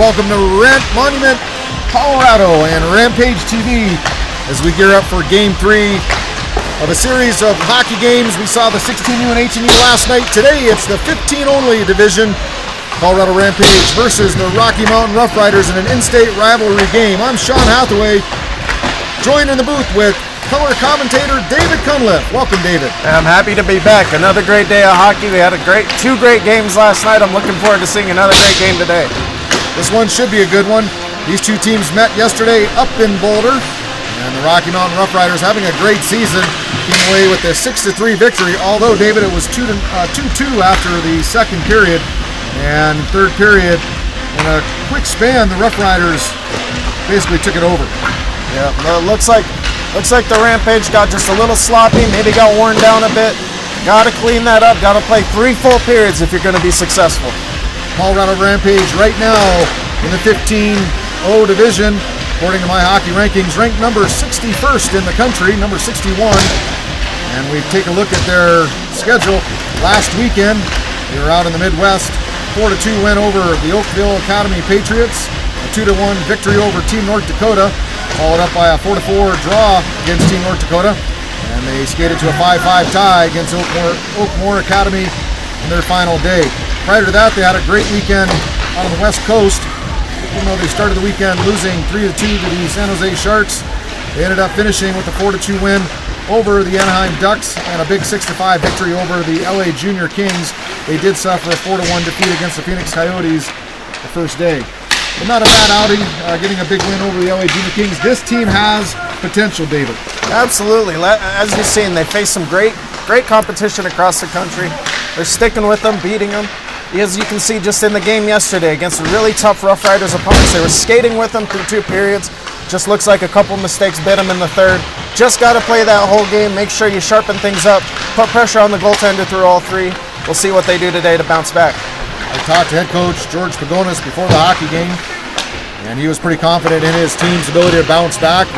Welcome to Monument, Colorado and Rampage TV as we gear up for Game 3 of a series of hockey games. We saw the 16U and 18U last night. Today it's the 15-only division, Colorado Rampage versus the Rocky Mountain Roughriders in an in-state rivalry game. I'm Sean Hathaway, joined in the booth with color commentator David Cunliffe. Welcome, David. I'm happy to be back. Another great day of hockey. We had two great games last night. I'm looking forward to seeing another great game today. This one should be a good one. These two teams met yesterday up in Boulder, and the Rocky Mountain Roughriders having a great season, came away with a 6-3 victory, although, David, it was 2-2 after the second period, and third period, in a quick span, the Roughriders basically took it over. Yeah, well, it looks like the Rampage got just a little sloppy, maybe got worn down a bit. Got to clean that up, got to play 3 full periods if you're going to be successful. Colorado Rampage right now in the 15-0 division, according to my hockey rankings, ranked number 61st in the country, number 61. And we take a look at their schedule. Last weekend, they were out in the Midwest. 4-2 win over the Oakville Academy Patriots. A 2-1 victory over Team North Dakota, followed up by a 4-4 draw against Team North Dakota. And they skated to a 5-5 tie against Oakmore Academy in their final day. Prior to that, they had a great weekend on the West Coast. Even though they started the weekend losing 3-2 to the San Jose Sharks, they ended up finishing with a 4-2 win over the Anaheim Ducks and a big 6-5 victory over the LA Junior Kings. They did suffer a 4-1 defeat against the Phoenix Coyotes the first day. But not a bad outing, getting a big win over the LA Junior Kings. This team has potential, David. Absolutely. As you've seen, they faced some great competition across the country. They're sticking with them, beating them. As you can see just in the game yesterday against really tough Roughriders opponents, they were skating with them through 2 periods. Just looks like a couple mistakes bit them in the third. Just got to play that whole game, make sure you sharpen things up, put pressure on the goaltender through all 3. We'll see what they do today to bounce back. I talked to head coach George Pagonis before the hockey game, and he was pretty confident in his team's ability to bounce back.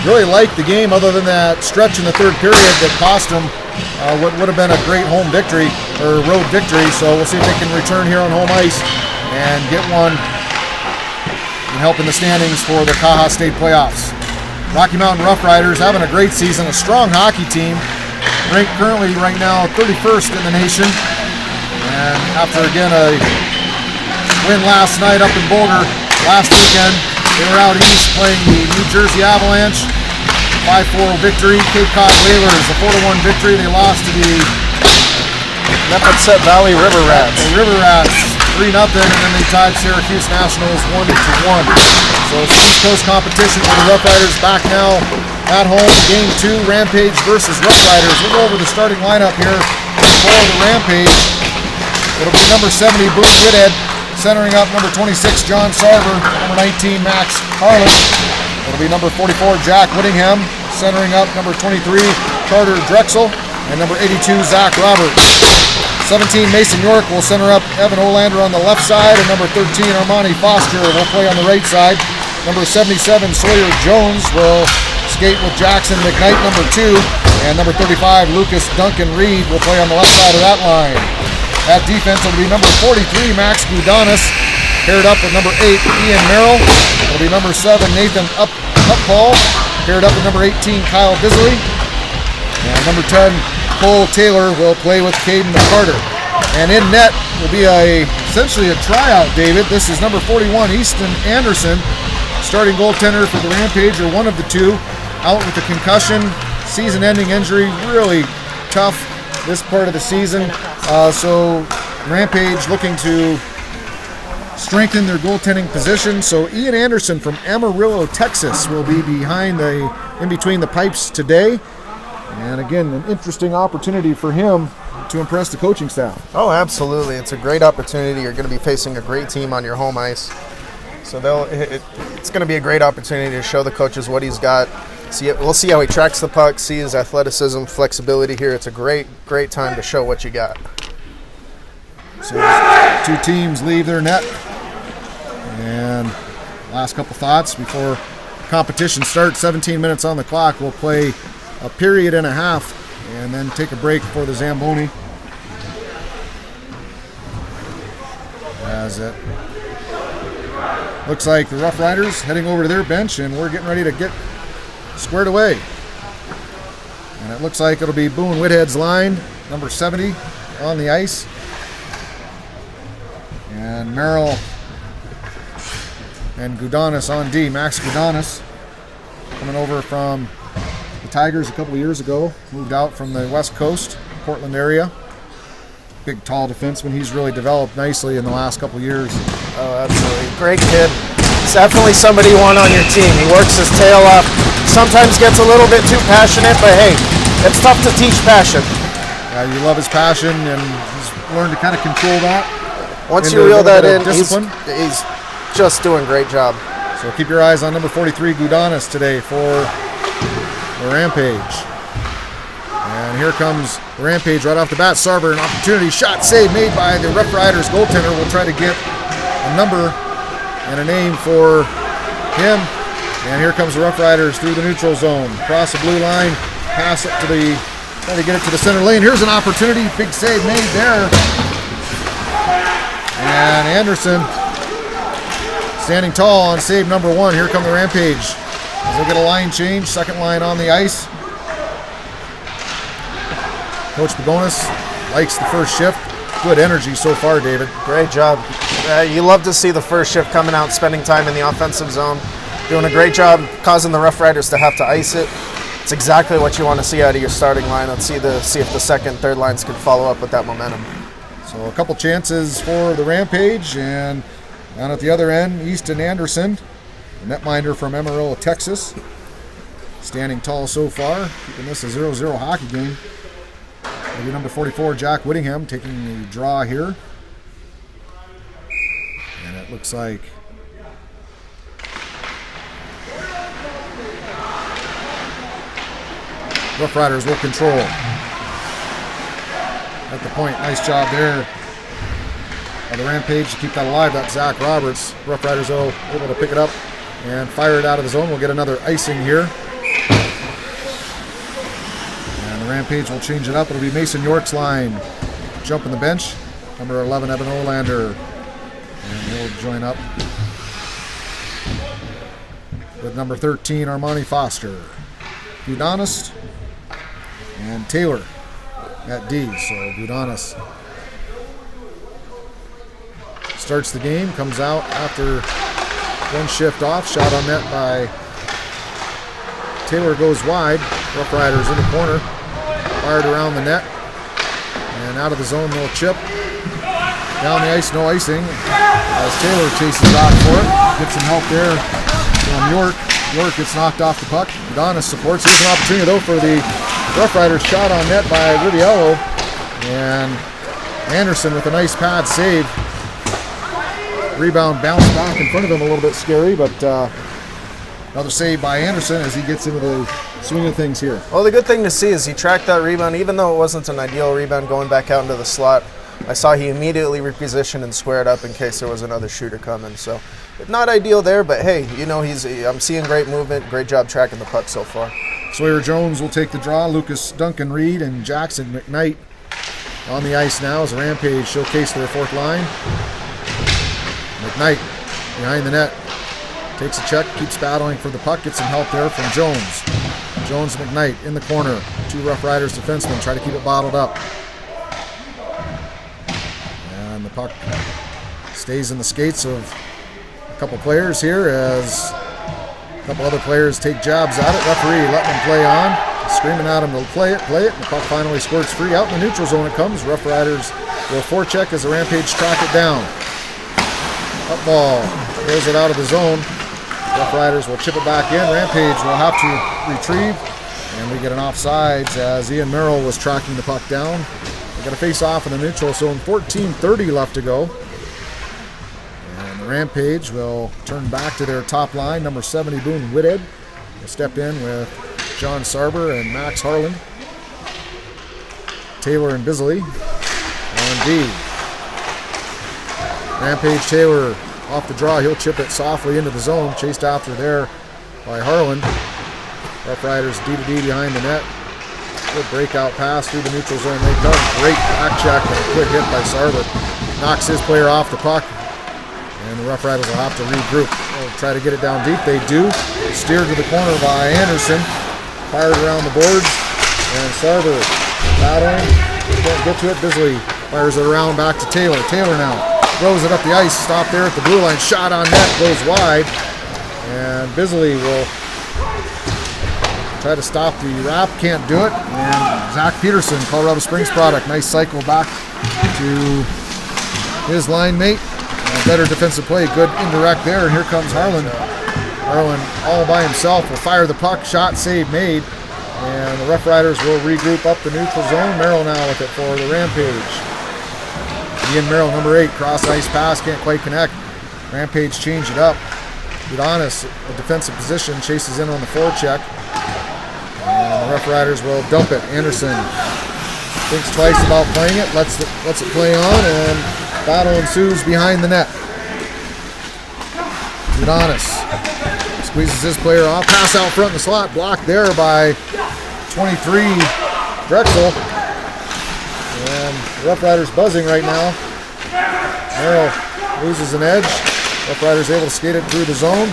Really liked the game other than that stretch in the third period that cost them what would have been a great home victory or road victory. So we'll see if they can return here on home ice and get one and help in the standings for the Caja State playoffs. Rocky Mountain Roughriders having a great season, a strong hockey team, ranked currently right now 31st in the nation. And after again a win last night up in Boulder, last weekend they were out east playing the New Jersey Avalanche. 5-4 victory. Cape Cod Whalers, a 4-1 victory. They lost to the Neposet Valley River Rats. The River Rats 3-0, and then they tied Syracuse Nationals 1-1. So it's East Coast competition for the Roughriders back now at home. Game 2, Rampage versus Roughriders. We'll go over the starting lineup here for the Rampage. It'll be number 70, Boone Whithead, centering up number 26, John Sarver, number 19, Max Harlan. It'll be number 44, Jack Whittingham, centering up number 23, Carter Drexel, and number 82, Zach Roberts. 17, Mason York will center up Evan Olander on the left side, and number 13, Armani Foster will play on the right side. Number 77, Sawyer Jones will skate with Jackson McKnight, number 2, and number 35, Lucas Duncan Reed will play on the left side of that line. At defense, it'll be number 43, Max Budanis, paired up with number 8, Ian Merrill. It'll be number 7, Nathan Upfall, paired up with number 18, Kyle Bisley. And number 10, Cole Taylor will play with Caden McCarter. And in net will be essentially a tryout, David. This is number 41, Easton Anderson, starting goaltender for the Rampage, or one of the 2, out with a concussion, season-ending injury, really tough this part of the season. So Rampage looking to strengthen their goaltending position. So Ian Anderson from Amarillo, Texas will be in between the pipes today. And again, an interesting opportunity for him to impress the coaching staff. Oh, absolutely. It's a great opportunity. You're going to be facing a great team on your home ice. So it's going to be a great opportunity to show the coaches what he's got. We'll see how he tracks the puck, see his athleticism, flexibility here. It's a great time to show what you got. So two teams leave their net. And last couple thoughts before competition starts. 17 minutes on the clock. We'll play a period and a half and then take a break for the Zamboni. As it looks like the Roughriders heading over to their bench, and we're getting ready to get squared away. And it looks like it'll be Boone Whithead's line, number 70, on the ice. And Merrill and Gudanis on D. Max Gudanis coming over from the Tigers a couple of years ago. Moved out from the West Coast, Portland area. Big, tall defenseman. He's really developed nicely in the last couple of years. Oh, absolutely. Great kid. He's definitely somebody you want on your team. He works his tail off. Sometimes gets a little bit too passionate, but hey, it's tough to teach passion. Yeah, you love his passion, and he's learned to kind of control that. Once you reel that in, he's just doing a great job. So keep your eyes on number 43, Gudanis, today for the Rampage. And here comes the Rampage right off the bat. Sarver, an opportunity, shot, save made by the Roughriders goaltender. We'll try to get a number and a name for him. And here comes the Roughriders through the neutral zone. Across the blue line, pass it to the, trying to get it to the center lane. Here's an opportunity, big save made there. And Anderson standing tall on save number 1. Here come the Rampage. As they get a line change, second line on the ice. Coach Pagonis likes the first shift. Good energy so far, David. Great job. You love to see the first shift coming out, spending time in the offensive zone. Doing a great job causing the Roughriders to have to ice it. It's exactly what you want to see out of your starting line. Let's see if the second, third lines can follow up with that momentum. So a couple chances for the Rampage, and down at the other end, Easton Anderson, a netminder from Amarillo, Texas. Standing tall so far, keeping this a 0-0 hockey game. Maybe number 44, Jack Whittingham, taking the draw here. And it looks like Roughriders will control. At the point, nice job there by the Rampage to keep that alive. That's Zach Roberts. Roughriders able to pick it up and fire it out of the zone. We'll get another icing here. And the Rampage will change it up. It'll be Mason York's line. Jumping the bench. Number 11, Evan Olander. And he'll join up with number 13, Armani Foster. Gudanis and Taylor at D. So Gudanis starts the game, comes out after one shift off. Shot on net by Taylor goes wide. Roughriders in the corner. Fired around the net. And out of the zone, no chip. Down the ice, no icing. As Taylor chases back for it. Gets some help there from York. York gets knocked off the puck. Gudanis supports. Here's an opportunity, though, for the Roughriders. Shot on net by Riviello. And Anderson with a nice pad save. Rebound bounced back in front of him, a little bit scary, but another save by Anderson as he gets into the swing of things here. Well, the good thing to see is he tracked that rebound, even though it wasn't an ideal rebound going back out into the slot. I saw he immediately repositioned and squared up in case there was another shooter coming. So not ideal there, but hey, you know, I'm seeing great movement, great job tracking the puck so far. Sawyer Jones will take the draw. Lucas Duncan Reed and Jackson McKnight on the ice now as the Rampage showcase their fourth line. McKnight behind the net. Takes a check, keeps battling for the puck, gets some help there from Jones. Jones McKnight in the corner. Two Roughriders defensemen try to keep it bottled up. And the puck stays in the skates of a couple players here as a couple other players take jabs at it. Referee letting them play on, screaming at them to play it. And the puck finally squirts free. Out in the neutral zone it comes. Roughriders will forecheck as the Rampage track it down. Up ball, throws it out of the zone. Roughriders will chip it back in. Rampage will have to retrieve. And we get an offsides as Ian Merrill was tracking the puck down. got to face off in the neutral zone. 14:30 left to go. And the Rampage will turn back to their top line. Number 70, Boone Whithead, will step in with John Sarber and Max Harlan. Taylor and Bisley on D. Rampage Taylor off the draw. He'll chip it softly into the zone. Chased after there by Harlan. Roughriders D-to-D behind the net. Good breakout pass through the neutral zone. They come. Great back check and a quick hit by Sarver. Knocks his player off the puck. And the Roughriders will have to regroup. They'll try to get it down deep. They do. Steered to the corner by Anderson. Fired around the boards. And Sarver battling. Can't get to it. Bisley fires it around back to Taylor. Taylor now throws it up the ice. Stop there at the blue line. Shot on net. Goes wide. And Bisley will try to stop the wrap, can't do it. And Zach Peterson, Colorado Springs product, nice cycle back to his line mate. Better defensive play, good indirect there. And here comes Harlan. Harlan all by himself will fire the puck, shot, save made. And the Roughriders will regroup up the neutral zone. Merrill now with it for the Rampage. Ian Merrill, number 8, cross ice pass, can't quite connect. Rampage change it up. Udonis, a defensive position, chases in on the forecheck. And the Roughriders will dump it. Anderson thinks twice about playing it, lets it play on, and battle ensues behind the net. Udonis squeezes his player off. Pass out front in the slot, blocked there by 23 Drexel. And the Roughriders buzzing right now. Merrill loses an edge. Roughriders able to skate it through the zone.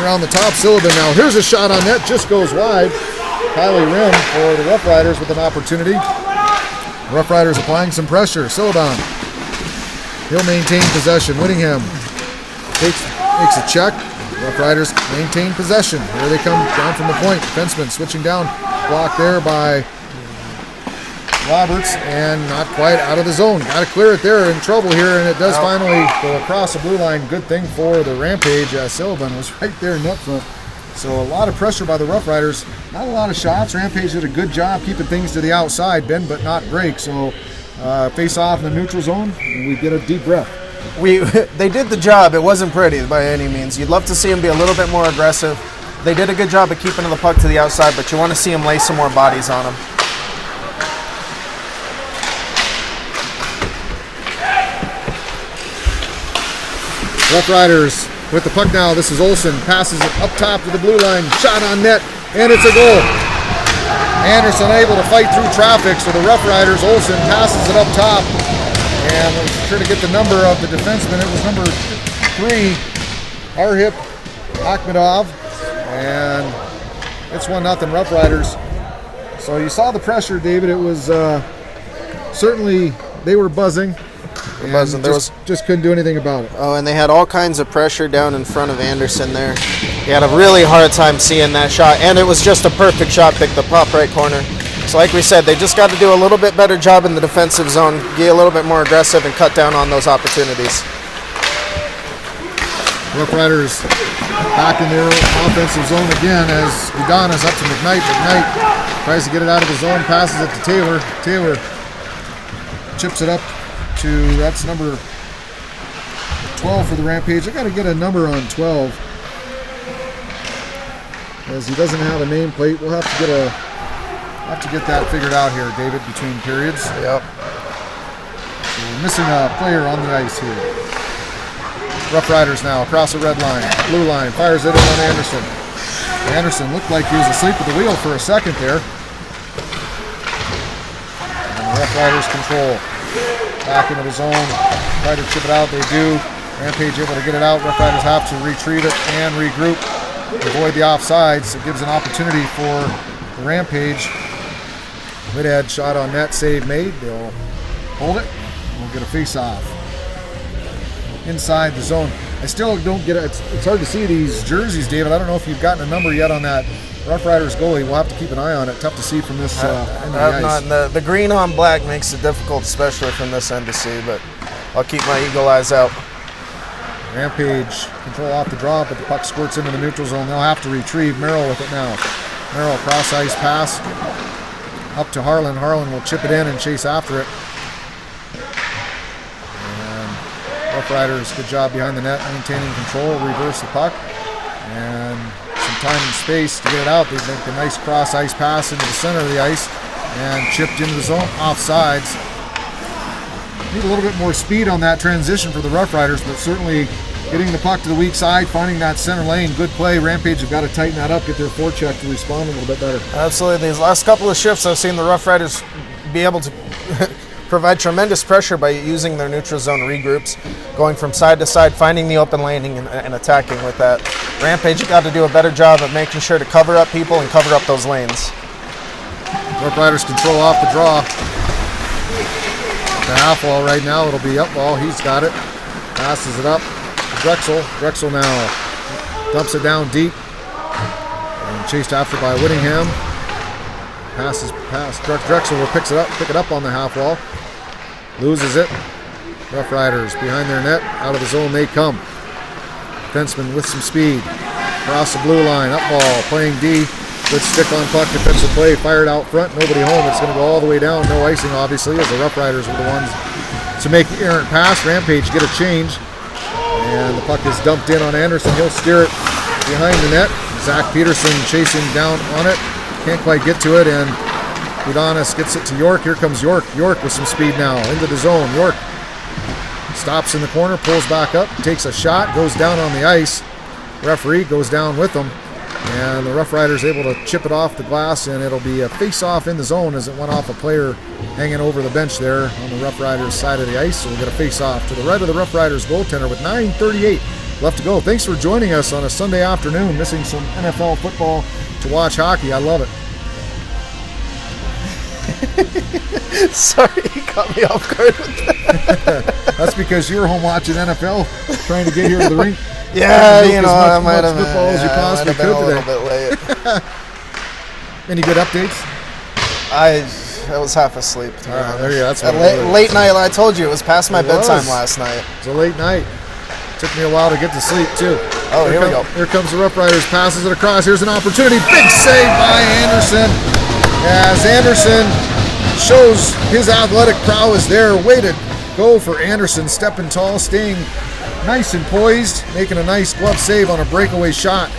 Around the top, Sullivan now. Here's a shot on net, just goes wide. Kylie Rim for the Roughriders with an opportunity. Roughriders applying some pressure. Sullivan. He'll maintain possession. Whittingham makes a check. Roughriders maintain possession. Here they come down from the point. Defenseman switching down. Blocked there by Roberts and not quite out of the zone. Got to clear it there, in trouble here, and it does finally go across the blue line. Good thing for the Rampage. Sullivan was right there in net front. So a lot of pressure by the Roughriders. Not a lot of shots. Rampage did a good job keeping things to the outside, Ben, but not break. So face off in the neutral zone, and we get a deep breath. They did the job. It wasn't pretty by any means. You'd love to see them be a little bit more aggressive. They did a good job of keeping the puck to the outside, but you want to see them lay some more bodies on them. Roughriders with the puck now. This is Olsen. Passes it up top to the blue line. Shot on net, and it's a goal. Anderson able to fight through traffic, so the Roughriders, Olsen passes it up top. And we're sure to get the number of the defenseman. It was number 3, Arhip Akhmedov. And it's 1-0 Roughriders. So you saw the pressure, David. It was certainly, they were buzzing. And just couldn't do anything about it. Oh, and they had all kinds of pressure down in front of Anderson there. He had a really hard time seeing that shot, and it was just a perfect shot, picked the top right corner. So like we said, they just got to do a little bit better job in the defensive zone, get a little bit more aggressive, and cut down on those opportunities. Roughriders back in their offensive zone again as Udonis up to McKnight. McKnight tries to get it out of the zone, passes it to Taylor. Taylor chips it up to, that's number 12 for the Rampage. I got to get a number on 12 as he doesn't have a nameplate. We'll have to get that figured out here, David, between periods. Yep. So we're missing a player on the ice here. Roughriders now across the red line, blue line, fires it in on Anderson. Anderson looked like he was asleep at the wheel for a second there. And the Roughriders control. Back into the zone, try to chip it out, they do. Rampage able to get it out. Roughriders have to retrieve it and regroup, avoid the offsides. It gives an opportunity for the Rampage. Whithead shot on net, save made. They'll hold it, and we'll get a face-off. Inside the zone. I still don't get it. It's hard to see these jerseys, David. I don't know if you've gotten a number yet on that Roughriders goalie. We'll have to keep an eye on it. Tough to see from this end of the ice. The green on black makes it difficult, especially from this end to see, but I'll keep my eagle eyes out. Rampage control off the draw, but the puck squirts into the neutral zone. They'll have to retrieve. Merrill with it now. Merrill cross ice pass. up to Harlan. Harlan will chip it in and chase after it. And Roughriders, good job behind the net, maintaining control, reverse the puck. And some time and space to get it out. They make a nice cross ice pass into the center of the ice and chipped into the zone, offsides. Need a little bit more speed on that transition for the Roughriders, but certainly getting the puck to the weak side, finding that center lane, good play. Rampage have got to tighten that up, get their forecheck to respond a little bit better. Absolutely. These last couple of shifts, I've seen the Roughriders be able to provide tremendous pressure by using their neutral zone regroups, going from side to side, finding the open laning and attacking with that. Rampage have got to do a better job of making sure to cover up people and cover up those lanes. Roughriders control off the draw. The half wall right now, it'll be up ball. He's got it. Passes it up. Drexel. Drexel now dumps it down deep. And chased after by Whittingham. Passes past Drexel will pick it up on the half wall. Loses it. Roughriders behind their net. Out of the zone they come. Defenseman with some speed. Across the blue line. Up ball. Playing D. Good stick on puck. Defensive play. Fired out front. Nobody home. It's going to go all the way down. No icing, obviously, as the Roughriders were the ones to make the errant pass. Rampage get a change. And the puck is dumped in on Anderson. He'll steer it behind the net. Zach Peterson chasing down on it. Can't quite get to it. And Udonis gets it to York. Here comes York. York with some speed now. Into the zone. York stops in the corner. Pulls back up. Takes a shot. Goes down on the ice. Referee goes down with them. And the Roughriders able to chip it off the glass. And it'll be a face-off in the zone as it went off a player hanging over the bench there on the Roughriders side of the ice. So we'll get a face-off to the right of the Roughriders goaltender with 9:38 left to go. Thanks for joining us on a Sunday afternoon, missing some NFL football to watch hockey. I love it. Sorry, you caught me off guard with that. That's because you were home watching NFL, trying to get here to the rink. Yeah, you know, I might have football as you possibly could a little today. bit late. Any good updates? I was half asleep. All right, there you go. That's what late night. I told you it was past my bedtime last night. It's a late night. Took me a while to get to sleep too. Oh, here we go. Here comes the Roughriders. Passes it across. Here's an opportunity. Big save by Anderson. As Anderson shows his athletic prowess there. Way to go for Anderson. Stepping tall, staying nice and poised, making a nice glove save on a breakaway shot.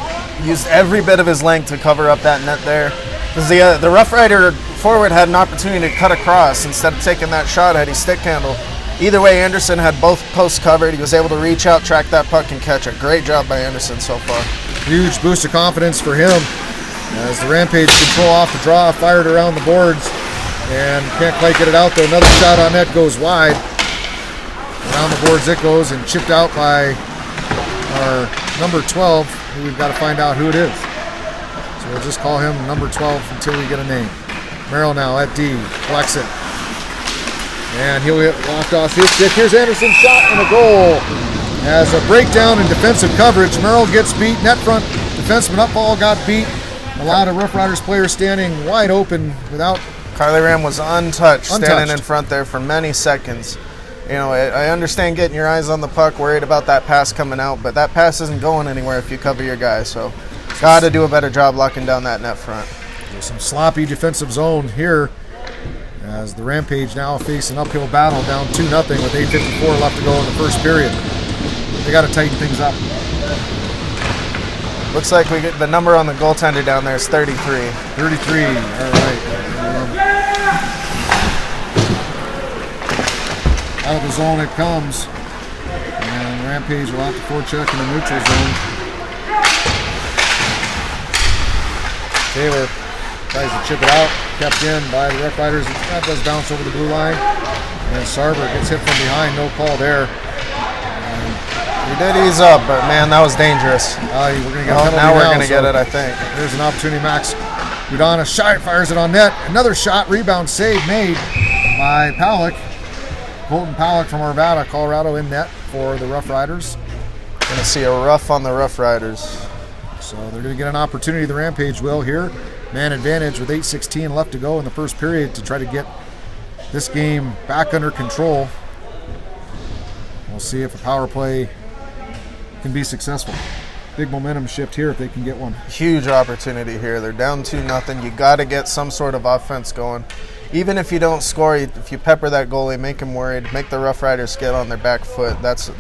Used every bit of his length to cover up that net there. Because the Rough Rider forward had an opportunity to cut across instead of taking that shot had he stick handle. Either way, Anderson had both posts covered. He was able to reach out, track that puck, and catch it. Great job by Anderson so far. Huge boost of confidence for him as the Rampage control off the draw, fired around the boards, and can't quite get it out though. Another shot on net goes wide. Around the boards it goes and chipped out by our number 12, who we've got to find out who it is. So we'll just call him number 12 until we get a name. Merrill now at D, collects it. And he'll get locked off his stick. Here's Anderson's shot and a goal. As a breakdown in defensive coverage, Merrill gets beat. Net front defenseman up ball got beat. A lot of Rough Riders players standing wide open without. Carly Ram was untouched, standing in front there for many seconds. You know, I understand getting your eyes on the puck, worried about that pass coming out, but that pass isn't going anywhere if you cover your guy. So, got to do a better job locking down that net front. There's some sloppy defensive zone here as the Rampage now face an uphill battle down 2-0 with 8:54 left to go in the first period. They got to tighten things up. Looks like we get the number on the goaltender down there is 33. 33, all right. Out of the zone it comes. And Rampage will have to forecheck in the neutral zone. Taylor tries to chip it out. Kept in by the Rough Riders. That does bounce over the blue line. And Sarver gets hit from behind. No call there. We did ease up, but man, that was dangerous. We're gonna get a penalty now we're going to get it, I think. There's an opportunity. Max Udonis fires it on net. Another shot, rebound, save made by Powlick. Colton Powlick from Arvada, Colorado in net for the Rough Riders. Going to see a rough on the Rough Riders. So they're going to get an opportunity, the Rampage will here. Man advantage with 8:16 left to go in the first period to try to get this game back under control. We'll see if a power play can be successful. big momentum shift here if they can get one. Huge opportunity here. They're down 2-0. You got to get some sort of offense going. Even if you don't score, if you pepper that goalie, make him worried, make the Rough Riders get on their back foot, that's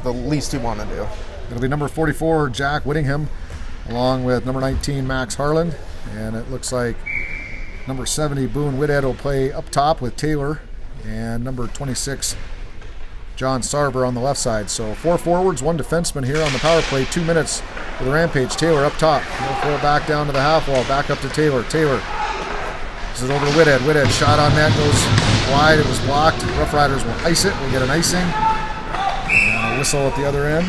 the least you want to do. It'll be number 44, Jack Whittingham, along with number 19, Max Harland. And it looks like number 70, Boone Whithead, will play up top with Taylor. And number 26, John Sarver on the left side. So 4 forwards, 1 defenseman here on the power play. 2 minutes for the Rampage. Taylor up top. He'll throw it back down to the half wall. Back up to Taylor. Taylor. This is over to Whithead. Whithead shot on net. Goes wide. It was blocked. Rough Riders will ice it. We'll get an icing. And a whistle at the other end.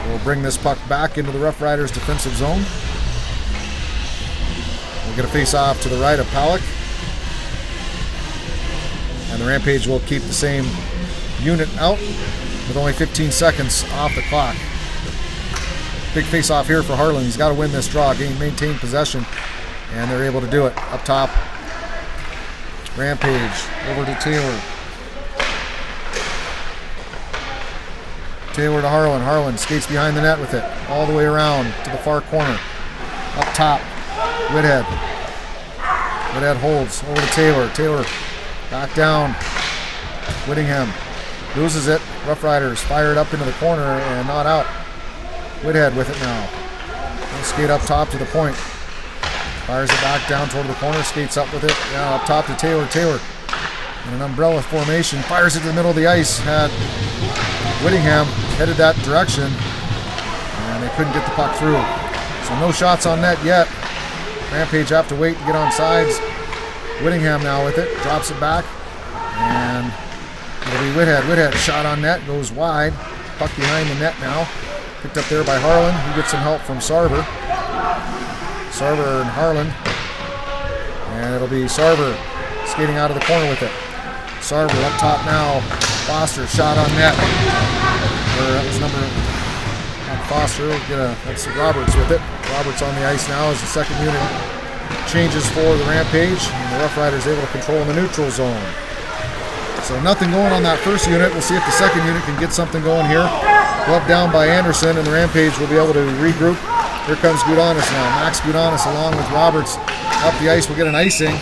We'll bring this puck back into the Rough Riders defensive zone. We'll get a face-off to the right of Pollock. And the Rampage will keep the same unit out with only 15 seconds off the clock. Big face-off here for Harlan. He's got to win this draw, maintain possession, and they're able to do it. Up top, Rampage over to Taylor. Taylor to Harlan. Harlan skates behind the net with it, all the way around to the far corner. Up top, Whithead. Whithead holds over to Taylor. Taylor back down. Whittingham loses it. Rough Riders fire it up into the corner and not out. Whithead with it now. He'll skate up top to the point. Fires it back down toward the corner. Skates up with it. Yeah, up top to Taylor. Taylor in an umbrella formation. Fires it to the middle of the ice. Had Whittingham headed that direction. And they couldn't get the puck through. So no shots on net yet. Rampage have to wait to get on sides. Whittingham now with it, drops it back, and it'll be Whithead. Whithead shot on net, goes wide, puck behind the net now. Picked up there by Harlan, who gets some help from Sarver. Sarver and Harlan, and it'll be Sarver skating out of the corner with it. Sarver up top now. Foster shot on net. That was not Foster. That's Roberts with it. Roberts on the ice now as the second unit changes for the Rampage, and the Rough Riders able to control in the neutral zone. So nothing going on that first unit. We'll see if the second unit can get something going here. Glove down by Anderson, and the Rampage will be able to regroup. Here comes Gudanis now. Max Gudanis along with Roberts up the ice will get an icing,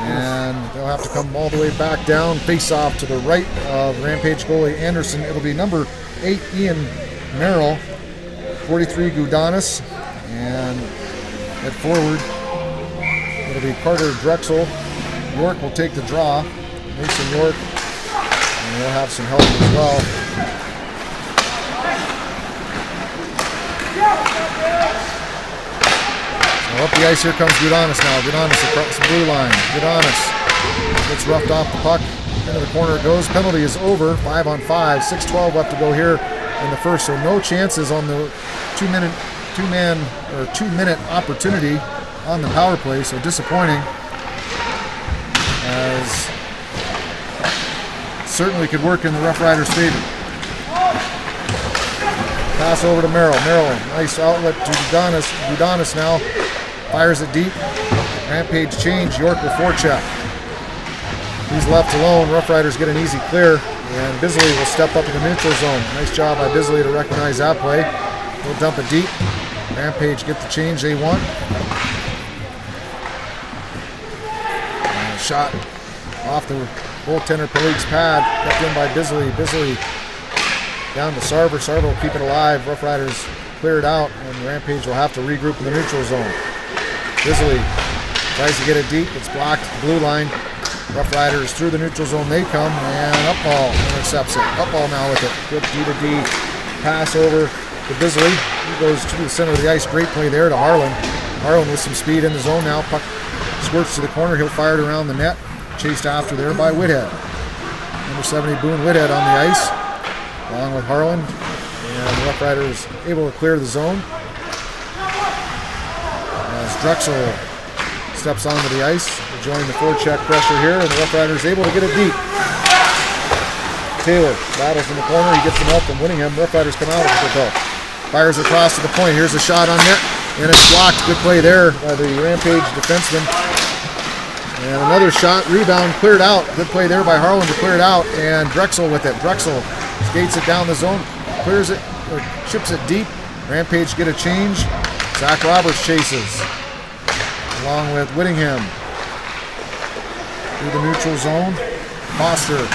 and they'll have to come all the way back down. Face off to the right of Rampage goalie Anderson. It'll be number 8 Ian Merrill, 43 Gudanis, and at forward it'll be Carter Drexel. York will take the draw. Mason York, and we'll have some help as well. So up the ice, here comes Gudanis now. Gudanis across the blue line. Gudanis gets roughed off the puck. Into the corner it goes. Penalty is over. 5-on-5. 6:12 left to go here in the first. So no chances on the 2-minute opportunity on the power play. So disappointing, as certainly could work in the Rough Riders' favor. Pass over to Merrill. Merrill, nice outlet to Gudanis. Gudanis now fires it deep. Rampage change. York will forecheck. He's left alone. Rough Riders get an easy clear, and Bisley will step up in the neutral zone. Nice job by Bisley to recognize that play. He'll dump it deep. Rampage get the change they want. And a shot off the goaltender Palik's pad, kept in by Bisley. Bisley down to Sarver. Sarver will keep it alive. Rough Riders clear it out, and Rampage will have to regroup in the neutral zone. Bisley tries to get it deep. It's blocked. Blue line. Rough Riders through the neutral zone. They come, and Upball intercepts it. Upball now with it. Good D-to-D pass over to Bisley. He goes to the center of the ice. Great play there to Harlan. Harlan with some speed in the zone now. Puck squirts to the corner. He'll fire it around the net. Chased after there by Whithead. Number 70, Boone Whithead on the ice, along with Harlan. And the Rough Riders able to clear the zone. As Drexel steps onto the ice, enjoying the forecheck pressure here, and the Rough Riders able to get it deep. Taylor battles in the corner. He gets some help from Whittingham. Rough Riders come out with it though. Fires across to the point. Here's a shot on net, and it's blocked. Good play there by the Rampage defenseman. And another shot, rebound, cleared out. Good play there by Harlan to clear it out, and Drexel with it. Drexel skates it down the zone, clears it, chips it deep. Rampage get a change. Zach Roberts chases, along with Whittingham. Through the neutral zone. Foster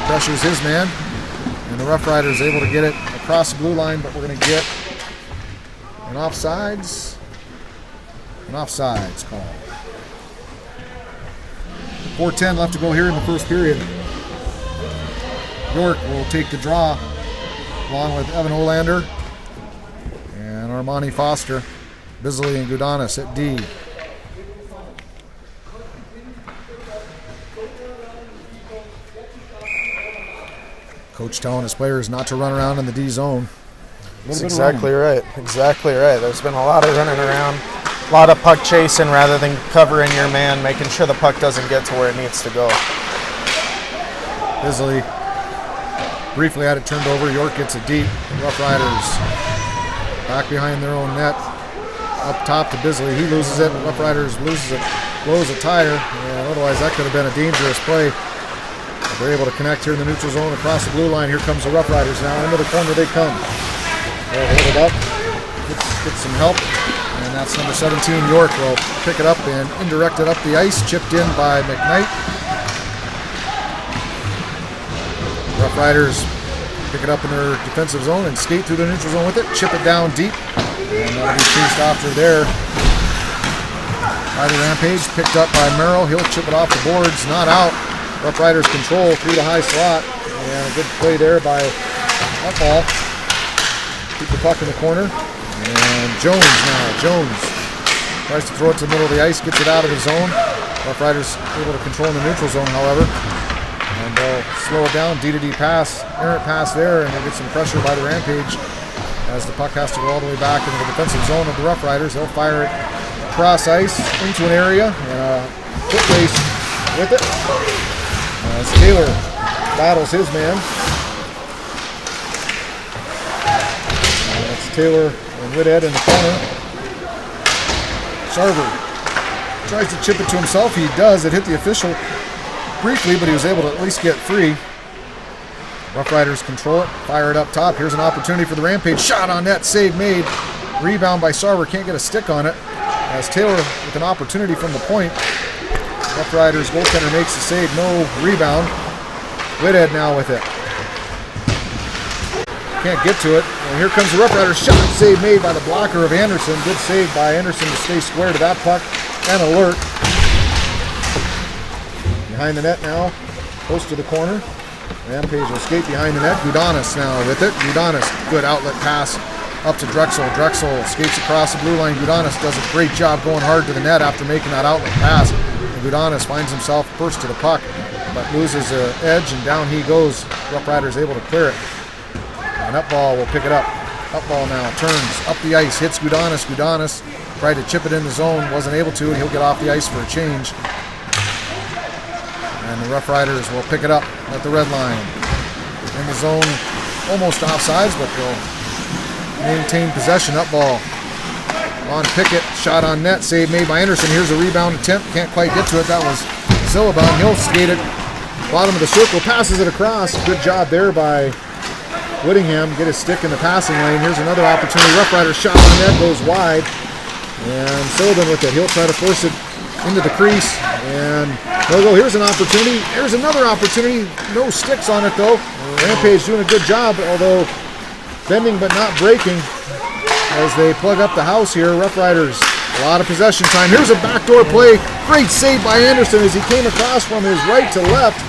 pressures his man. And the Roughriders able to get it across the blue line, but we're going to get an offsides. An offsides call. 4:10 left to go here in the first period. York will take the draw along with Evan Olander and Armani Foster. Bisley and Gudanis at D. Coach telling his players not to run around in the D zone. That's exactly right. Exactly right. There's been a lot of running around, a lot of puck chasing rather than covering your man, making sure the puck doesn't get to where it needs to go. Bisley briefly had it turned over. York gets it deep. Roughriders back behind their own net. Up top to Bisley. He loses it. Roughriders loses it. Blows a tire. And otherwise, that could have been a dangerous play. But they're able to connect here in the neutral zone across the blue line. Here comes the Roughriders now. Into the corner they come. They'll hold it up. Get some help. And that's number 17, York, will pick it up and indirect it up the ice. Chipped in by McKnight. Roughriders pick it up in their defensive zone and skate through the neutral zone with it. Chip it down deep. And that'll be chased after there by the Rampage. Picked up by Merrill. He'll chip it off the boards. Not out. Roughriders control through the high slot. And a good play there by Upall. Keep the puck in the corner. And Jones now. Jones tries to throw it to the middle of the ice. Gets it out of the zone. Roughriders able to control in the neutral zone, however. And they'll slow it down. D-to-D pass. Errant pass there. And they'll get some pressure by the Rampage as the puck has to go all the way back into the defensive zone of the Roughriders. They'll fire it cross ice into an area. And a foot race with it. As Taylor battles his man. That's Taylor and Whithead in the corner. Sarver tries to chip it to himself. He does. It hit the official briefly, but he was able to at least get free. Roughriders control it. Fire it up top. Here's an opportunity for the Rampage. Shot on net. Save made. Rebound by Sarver. Can't get a stick on it. As Taylor with an opportunity from the point. Roughriders goaltender makes the save. No rebound. Whithead now with it. Can't get to it. And here comes the Roughriders. Shot. Save made by the blocker of Anderson. Good save by Anderson to stay square to that puck. And alert. Behind the net now. Close to the corner. Rampage will skate behind the net. Gudanis now with it. Gudanis, good outlet pass up to Drexel. Drexel skates across the blue line. Gudanis does a great job going hard to the net after making that outlet pass. And Gudanis finds himself first to the puck, but loses the edge, and down he goes. Roughriders able to clear it. And Upball will pick it up. Upball now turns up the ice, hits Gudanis. Gudanis tried to chip it in the zone, wasn't able to, and he'll get off the ice for a change. And the Roughriders will pick it up at the red line. In the zone, almost offsides, but they'll maintain possession. Up ball on Pickett. Shot on net. Save made by Anderson. Here's a rebound attempt. Can't quite get to it. That was Zillabon. He'll skate it. Bottom of the circle. Passes it across. Good job there by Whittingham. Get his stick in the passing lane. Here's another opportunity. Roughriders shot on net. Goes wide. And Sullivan with it. He'll try to force it into the crease. And no go. Here's an opportunity. Here's another opportunity. No sticks on it though. Rampage doing a good job, although bending but not breaking as they plug up the house here. Roughriders, a lot of possession time. Here's a backdoor play. Great save by Anderson as he came across from his right to left.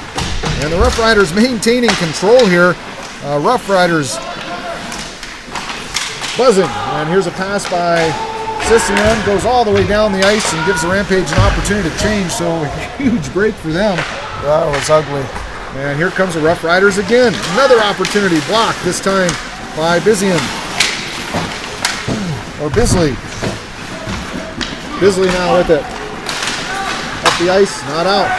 And the Roughriders maintaining control here. Roughriders buzzing. And here's a pass by Sisson, goes all the way down the ice and gives the Rampage an opportunity to change. So a huge break for them. That was ugly. And here comes the Roughriders again. Another opportunity blocked, this time by Bizian. Or Bisley. Bisley now with it. Up the ice, not out.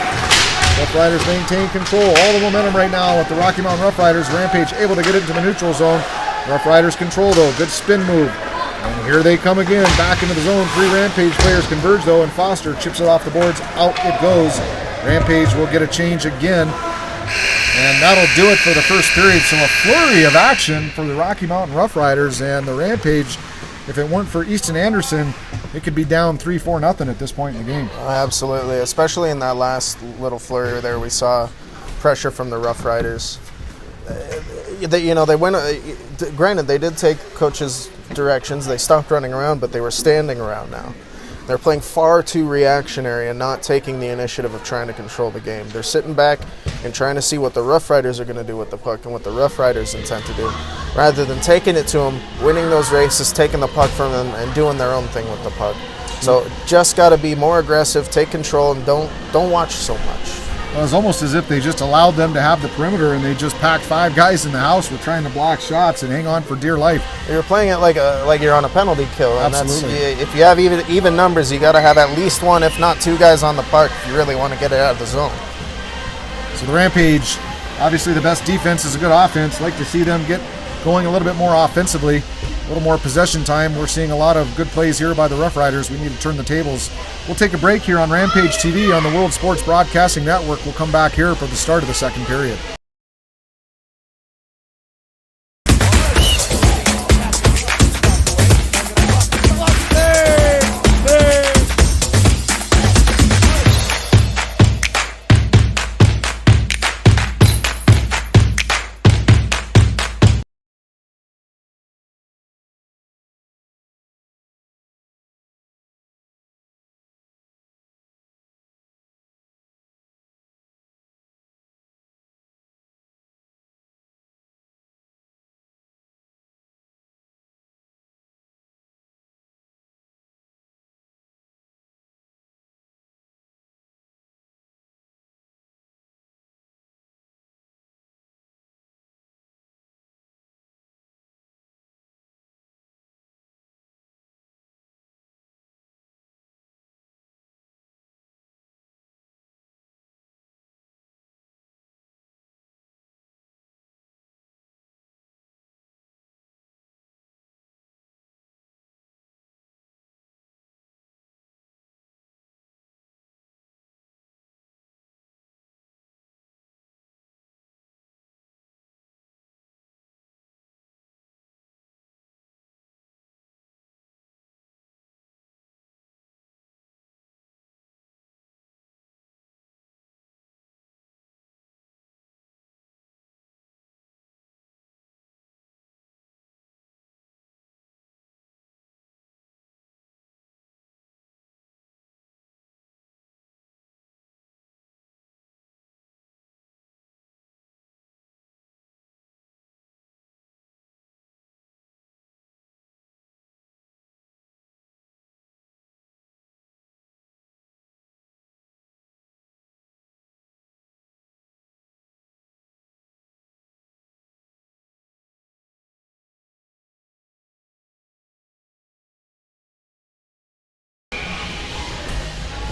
Roughriders maintain control. All the momentum right now with the Rocky Mountain Roughriders. Rampage able to get into the neutral zone. Roughriders control though. Good spin move. And here they come again. Back into the zone. 3 Rampage players converge though, and Foster chips it off the boards. Out it goes. Rampage will get a change again. And that'll do it for the first period. So a flurry of action for the Rocky Mountain Roughriders, and the Rampage, if it weren't for Easton Anderson, it could be down 3-4-0 at this point in the game. Absolutely, especially in that last little flurry there, we saw pressure from the Roughriders. They went. Granted, they did take coach's directions. They stopped running around, but they were standing around now. They're playing far too reactionary and not taking the initiative of trying to control the game. They're sitting back and trying to see what the Roughriders are going to do with the puck and what the Roughriders intend to do, rather than taking it to them, winning those races, taking the puck from them, and doing their own thing with the puck. So just got to be more aggressive, take control, and don't watch so much. It was almost as if they just allowed them to have the perimeter, and they just packed 5 guys in the house with trying to block shots and hang on for dear life. You're playing it like you're on a penalty kill. And absolutely. If you have even numbers, you got to have at least 1, if not 2 guys on the puck if you really want to get it out of the zone. So the Rampage, obviously the best defense is a good offense. Like to see them get going a little bit more offensively, a little more possession time. We're seeing a lot of good plays here by the Roughriders. We need to turn the tables. We'll take a break here on Rampage TV on the World Sports Broadcasting Network. We'll come back here for the start of the second period.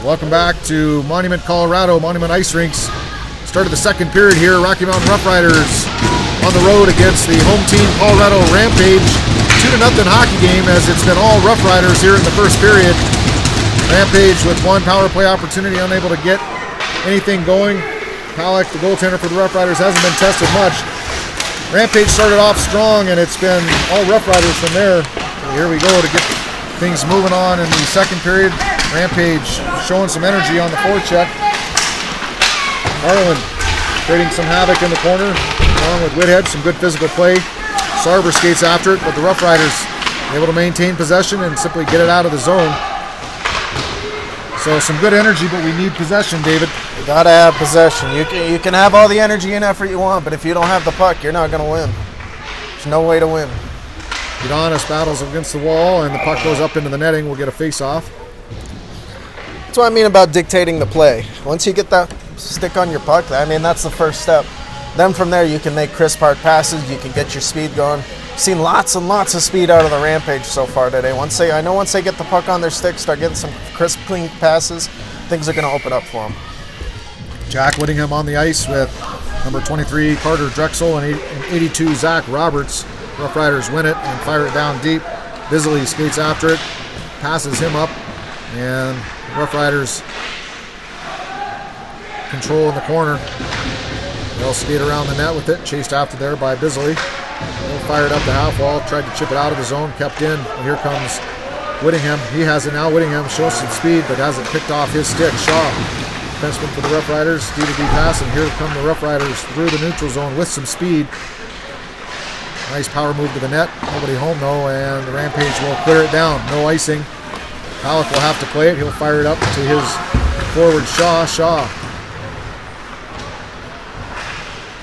Welcome back to Monument, Colorado, Monument Ice Rinks. Start of the second period here. Rocky Mountain Roughriders on the road against the home team, Colorado Rampage. 2-0 hockey game, as it's been all Roughriders here in the first period. Rampage with 1 power play opportunity, unable to get anything going. Halleck, the goaltender for the Roughriders, hasn't been tested much. Rampage started off strong, and it's been all Roughriders from there. Here we go to get things moving on in the second period. Rampage showing some energy on the forecheck. Harlan creating some havoc in the corner, along with Whithead, some good physical play. Sarver skates after it, but the Roughriders able to maintain possession and simply get it out of the zone. So some good energy, but we need possession, David. You gotta have possession. You can have all the energy and effort you want, but if you don't have the puck, you're not gonna win. There's no way to win. Udonis battles against the wall, and the puck goes up into the netting. We'll get a face-off. That's what I mean about dictating the play. Once you get that stick on your puck, I mean, that's the first step. Then from there, you can make crisp hard passes. You can get your speed going. Seen lots and lots of speed out of the Rampage so far today. Once they get the puck on their stick, start getting some crisp, clean passes, things are going to open up for them. Jack Whittingham on the ice with number 23 Carter Drexel and 82 Zach Roberts. Roughriders win it and fire it down deep. Bisley skates after it, passes him up, and Roughriders control in the corner. They'll skate around the net with it, chased after there by Bisley. He'll fire it up the half wall, tried to chip it out of the zone, kept in. And here comes Whittingham. He has it now. Whittingham shows some speed, but hasn't picked off his stick. Shaw, defenseman for the Rough Riders, D-to-D pass, and here come the Rough Riders through the neutral zone with some speed. Nice power move to the net. Nobody home though, and the Rampage will clear it down. No icing. Halleck will have to play it. He'll fire it up to his forward, Shaw. Shaw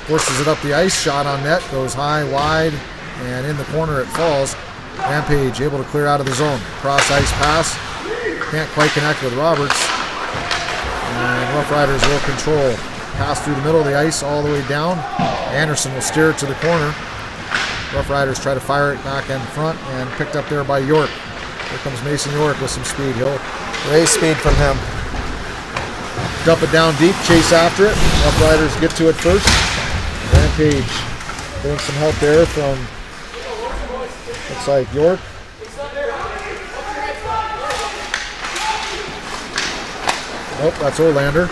forces it up the ice. Shot on net. Goes high, wide, and in the corner it falls. Rampage able to clear out of the zone. Cross ice pass. Can't quite connect with Roberts. And Rough Riders will control. Pass through the middle of the ice all the way down. Anderson will steer it to the corner. Rough Riders try to fire it back in front and picked up there by York. Here comes Mason York with some speed. He'll raise speed from him. Dump it down deep, chase after it. Rough Riders get to it first. Rampage getting some help there from, looks like York. Nope, that's Olander.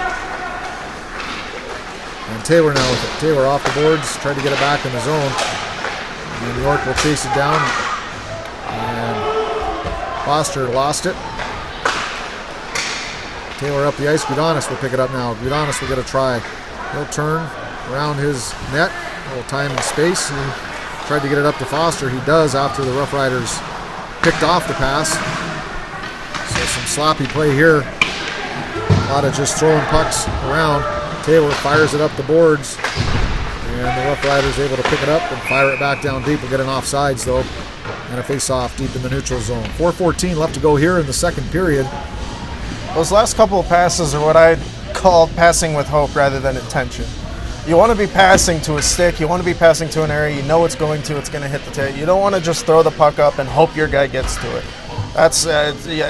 And Taylor now with it. Taylor off the boards, tried to get it back in the zone. And York will chase it down. And Foster lost it. Taylor up the ice. Gudanis will pick it up now. Gudanis will get a try. He'll turn around his net. A little time and space. He tried to get it up to Foster. He does after the Rough Riders picked off the pass. So some sloppy play here. A lot of just throwing pucks around. Taylor fires it up the boards. And the Rough Riders able to pick it up and fire it back down deep. We'll get an offsides though. And a face-off deep in the neutral zone. 4:14 left to go here in the second period. Those last couple of passes are what I'd call passing with hope rather than intention. You want to be passing to a stick. You want to be passing to an area you know it's going to hit the tail. You don't want to just throw the puck up and hope your guy gets to it. That's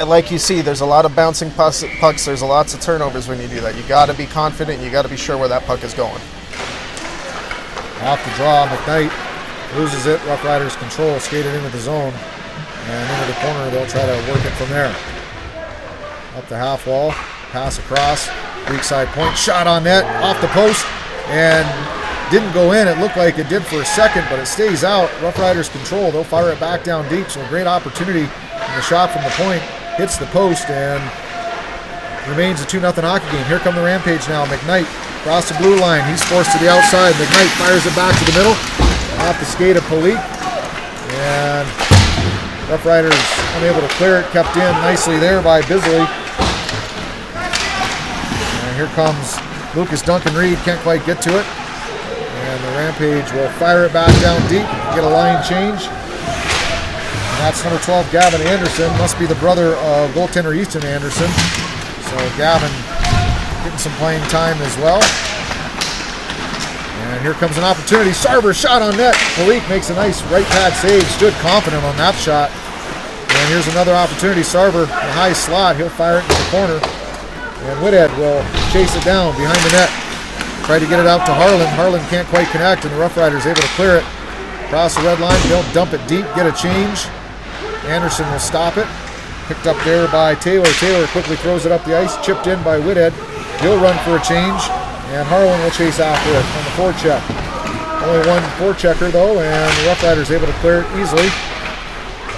like you see, there's a lot of bouncing pucks. There's lots of turnovers when you do that. You got to be confident. You got to be sure where that puck is going. Off the draw, McKnight loses it. Rough Riders control, skated into the zone. And into the corner, they'll try to work it from there. Up the half wall, pass across, weak side point, shot on net, off the post, and didn't go in. It looked like it did for a second, but it stays out. Rough Riders control. They'll fire it back down deep, so a great opportunity. And the shot from the point hits the post and remains a 2-0 hockey game. Here come the Rampage now. McKnight across the blue line. He's forced to the outside. McKnight fires it back to the middle, off the skate of Palik, and Rough Riders unable to clear it. Kept in nicely there by Bisley. And here comes Lucas Duncan-Reed. Can't quite get to it. And the Rampage will fire it back down deep. Get a line change. And that's number 12, Gavin Anderson. Must be the brother of goaltender Easton Anderson. So Gavin getting some playing time as well. And here comes an opportunity. Sarver shot on net. Malik makes a nice right pad save. Stood confident on that shot. And here's another opportunity. Sarver, the high slot. He'll fire it into the corner. And Whithead will chase it down behind the net. Try to get it out to Harlan. Harlan can't quite connect, and the Rough Riders able to clear it. Cross the red line. They'll dump it deep, get a change. Anderson will stop it. Picked up there by Taylor. Taylor quickly throws it up the ice. Chipped in by Whithead. He'll run for a change. And Harlan will chase after it on the forecheck. Only one forechecker though, and the Rough Riders able to clear it easily.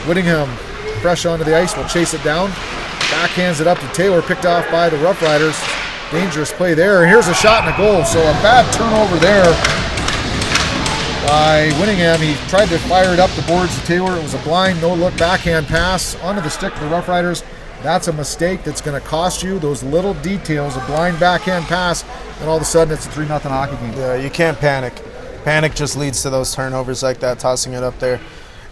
Whittingham, fresh onto the ice, will chase it down. Backhands it up to Taylor, picked off by the Rough Riders. Dangerous play there. And here's a shot and a goal. So a bad turnover there by Whittingham. He tried to fire it up the boards to Taylor. It was a blind, no-look backhand pass onto the stick of the Rough Riders. That's a mistake that's going to cost you. Those little details, a blind backhand pass, and all of a sudden it's a 3-0 hockey game. Yeah, you can't panic. Panic just leads to those turnovers like that, tossing it up there.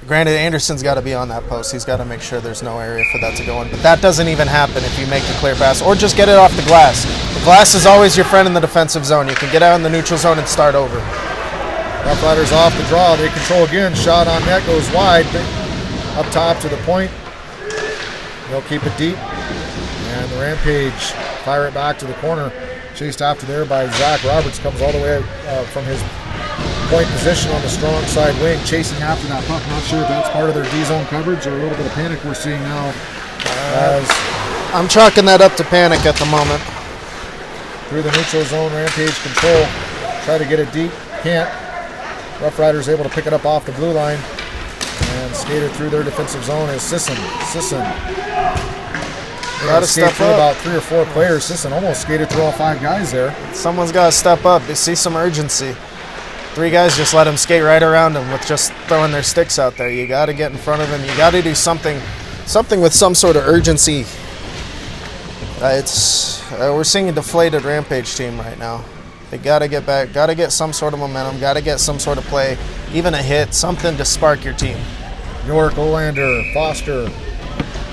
Granted, Anderson's got to be on that post. He's got to make sure there's no area for that to go in. But that doesn't even happen if you make the clear pass or just get it off the glass. The glass is always your friend in the defensive zone. You can get out in the neutral zone and start over. Rough Riders off the draw. They control again. Shot on net goes wide. Up top to the point. They'll keep it deep. And the Rampage fire it back to the corner. Chased after there by Zach Roberts. Comes all the way from his point position on the strong side wing, chasing after that puck. Not sure if that's part of their D-zone coverage or a little bit of panic we're seeing now. I'm chalking that up to panic at the moment. Through the neutral zone, Rampage control. try to get it deep. Can't. Roughriders able to pick it up off the blue line and skate it through their defensive zone is Sisson. Got to step through up. about 3 or 4 players. Sisson almost skated through all 5 guys there. Someone's got to step up. You see some urgency. 3 guys just let him skate right around him with just throwing their sticks out there. You got to get in front of him. You got to do something with some sort of urgency. We're seeing a deflated Rampage team right now. They got to get back. Got to get some sort of momentum. Got to get some sort of play, even a hit, something to spark your team. York, Olander, Foster.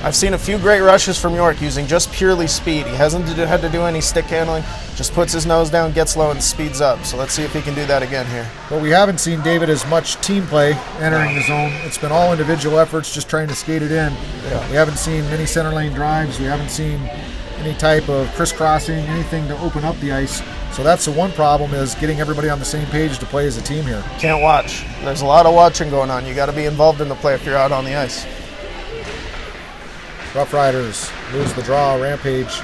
I've seen a few great rushes from York using just purely speed. He hasn't had to do any stick handling. Just puts his nose down, gets low, and speeds up. So let's see if he can do that again here. But we haven't seen David as much team play entering the zone. It's been all individual efforts, just trying to skate it in. Yeah. We haven't seen many center lane drives. We haven't seen any type of crisscrossing, anything to open up the ice. So that's the one problem, is getting everybody on the same page to play as a team here. Can't watch. There's a lot of watching going on. You got to be involved in the play if you're out on the ice. Roughriders lose the draw. Rampage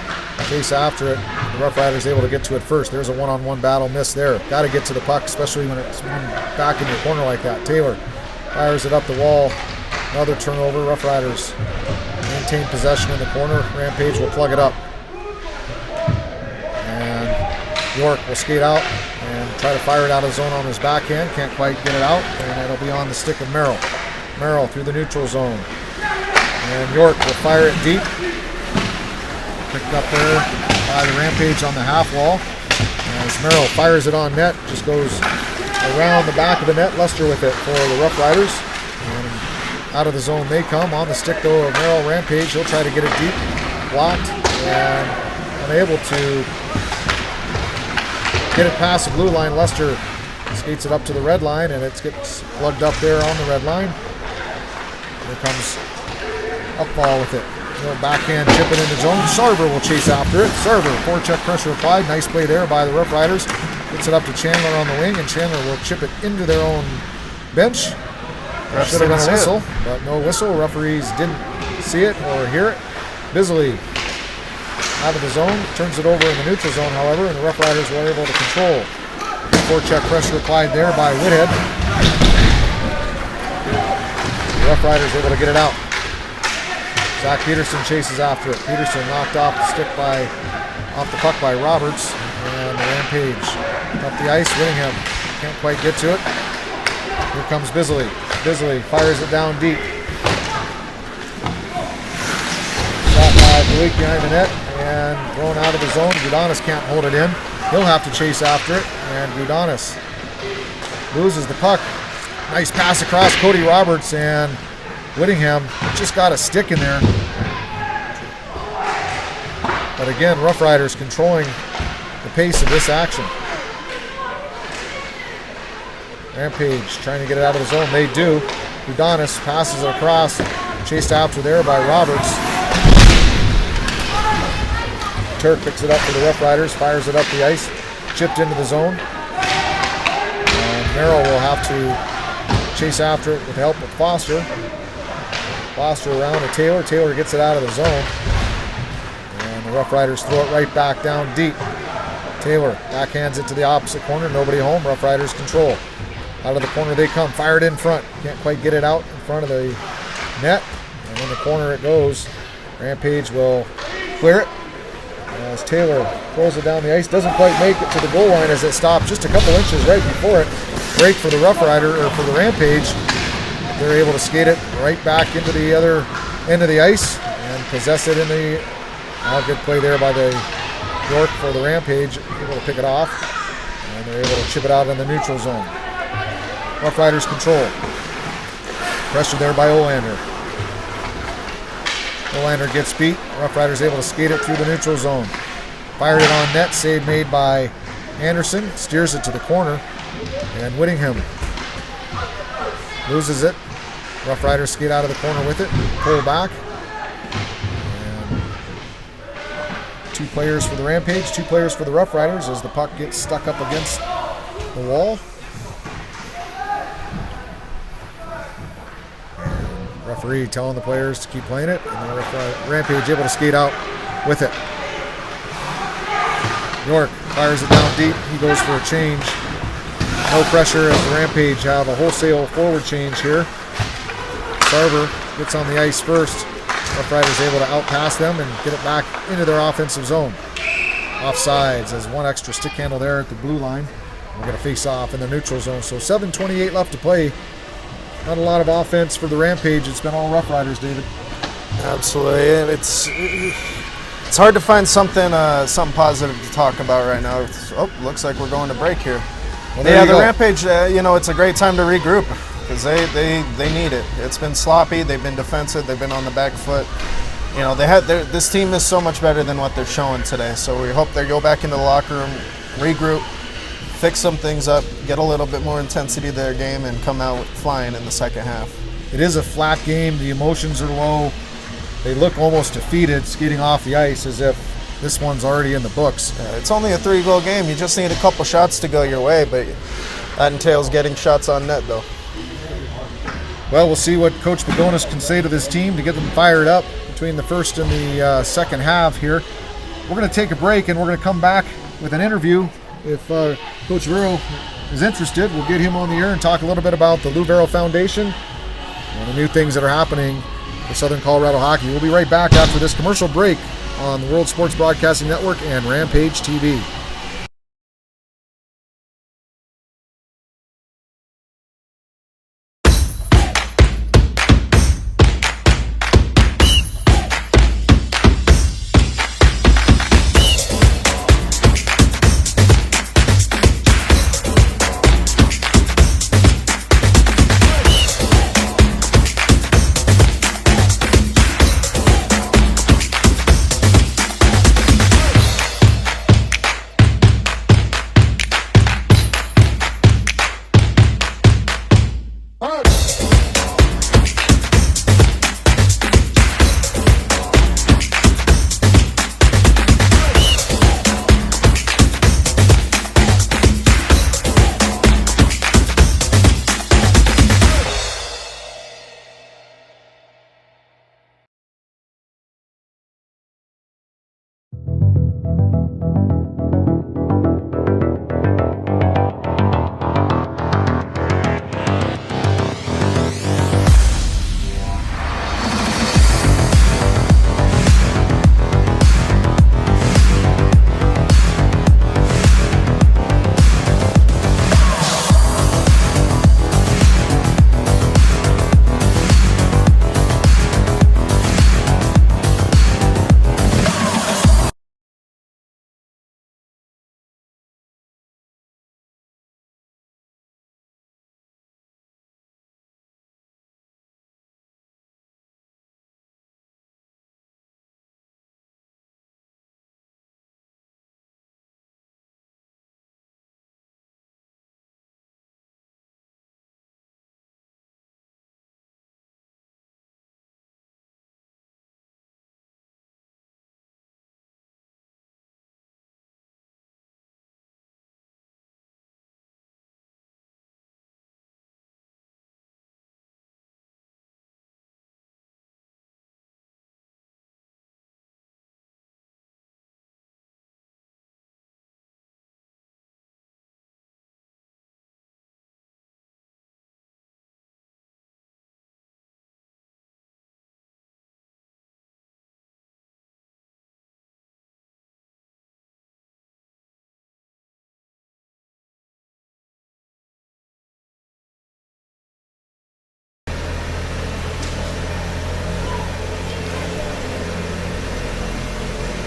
chase after it. The Roughriders able to get to it first. There's a one-on-one battle miss there. Got to get to the puck, especially when it's back in your corner like that. Taylor fires it up the wall. Another turnover. Roughriders maintain possession in the corner. Rampage will plug it up. And York will skate out and try to fire it out of zone on his backhand. Can't quite get it out, and it'll be on the stick of Merrill. Merrill through the neutral zone. And York will fire it deep. Picked up there by the Rampage on the half wall. As Merrill fires it on net, just goes around the back of the net. Lester with it for the Roughriders. And out of the zone they come. On the stick though of Merrill, Rampage. He'll try to get it deep. Blocked and unable to get it past the blue line. Lester skates it up to the red line, and it gets plugged up there on the red line. Here comes Upfall with it. Backhand chip it into zone. Sarver will chase after it. Sarver, forecheck pressure applied. Nice play there by the Roughriders. Gets it up to Chandler on the wing, and Chandler will chip it into their own bench. Should have been a whistle, but no whistle. Referees didn't see it or hear it. Bisley out of the zone, turns it over in the neutral zone, however, and the Roughriders were able to control. Forecheck pressure applied there by Whithead. The Roughriders able to get it out. Zach Peterson chases after it. Peterson knocked off the puck by Roberts, and the Rampage up the ice. Whittingham can't quite get to it. Here comes Bisley. Bisley fires it down deep. Shot by Blake behind the net and thrown out of the zone. Gudanis can't hold it in. He'll have to chase after it, and Gudanis loses the puck. Nice pass across Cody Roberts, and Whittingham just got a stick in there. But again, Roughriders controlling the pace of this action. Rampage trying to get it out of the zone. They do. Udonis passes it across. Chased after there by Roberts. Turk picks it up for the Roughriders. Fires it up the ice. Chipped into the zone. And Merrill will have to chase after it with help with Foster. Foster around to Taylor. Taylor gets it out of the zone. And the Roughriders throw it right back down deep. Taylor backhands it to the opposite corner. Nobody home. Roughriders control. Out of the corner they come. Fired in front. Can't quite get it out in front of the net. And in the corner it goes. Rampage will clear it. As Taylor throws it down the ice. Doesn't quite make it to the goal line as it stops just a couple inches right before it. Break for the Roughrider, or for the Rampage. They're able to skate it right back into the other end of the ice and possess it in the... good play there by the York for the Rampage. Able to pick it off. And they're able to chip it out in the neutral zone. Roughriders control. Pressure there by Olander. Olander gets beat. Roughriders able to skate it through the neutral zone. Fired it on net. Save made by Anderson. Steers it to the corner. And Whittingham loses it. Roughriders skate out of the corner with it. Pull back. And 2 players for the Rampage, 2 players for the Roughriders as the puck gets stuck up against the wall. Referee telling the players to keep playing it, and the Rampage able to skate out with it. York fires it down deep. He goes for a change. No pressure as the Rampage have a wholesale forward change here. Sarver gets on the ice first. Roughriders able to outpass them and get it back into their offensive zone. Offsides as one extra stick handle there at the blue line. We're going to face off in the neutral zone. So 7:28 left to play. Not a lot of offense for the Rampage. It's been all Roughriders, David. Absolutely, and it's hard to find something positive to talk about right now. Looks like we're going to break here. Well, yeah, the Rampage. It's a great time to regroup because they need it. It's been sloppy. They've been defensive. They've been on the back foot. This team is so much better than what they're showing today. So we hope they go back into the locker room, regroup, fix some things up, get a little bit more intensity to their game, and come out flying in the second half. It is a flat game. The emotions are low. They look almost defeated, skating off the ice as if this one's already in the books. It's only a 3-goal game. You just need a couple shots to go your way, but that entails getting shots on net, though. Well, we'll see what Coach Pagonis can say to this team to get them fired up between the first and the second half here. We're going to take a break, and we're going to come back with an interview. If Coach Vero is interested, we'll get him on the air and talk a little bit about the Lou Vero Foundation and the new things that are happening for Southern Colorado hockey. We'll be right back after this commercial break on the World Sports Broadcasting Network and Rampage TV.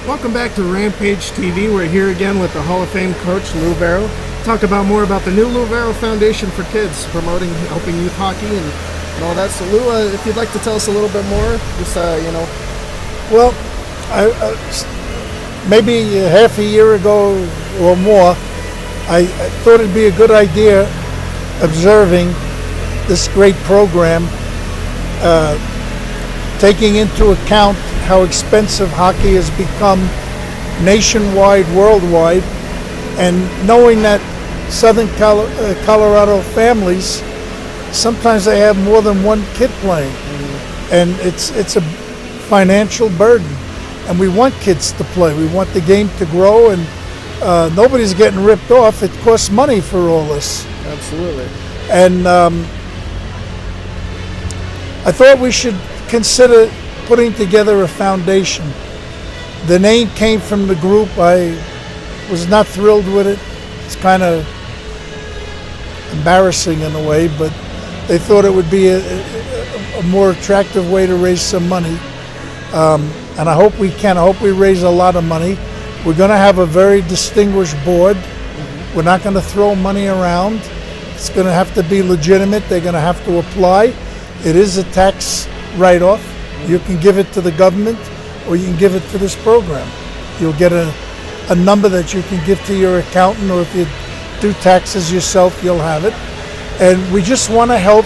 Welcome back to Rampage TV. We're here again with the Hall of Fame coach, Lou Vero. Talk about more about the new Lou Vero Foundation for Kids, promoting, helping youth hockey and all that. So Lou, if you'd like to tell us a little bit more, just, Well, maybe half a year ago or more, I thought it'd be a good idea observing this great program, taking into account how expensive hockey has become nationwide, worldwide, and knowing that Southern Colorado families, sometimes they have more than one kid playing, and it's a financial burden. And we want kids to play. We want the game to grow, and nobody's getting ripped off. It costs money for all this. Absolutely. And I thought we should consider putting together a foundation. The name came from the group. I was not thrilled with it. It's kind of embarrassing in a way, but they thought it would be a more attractive way to raise some money. And I hope we can. I hope we raise a lot of money. We're going to have a very distinguished board. We're not going to throw money around. It's going to have to be legitimate. They're going to have to apply. It is a tax write-off. You can give it to the government or you can give it to this program. You'll get a number that you can give to your accountant, or if you do taxes yourself, you'll have it. And we just want to help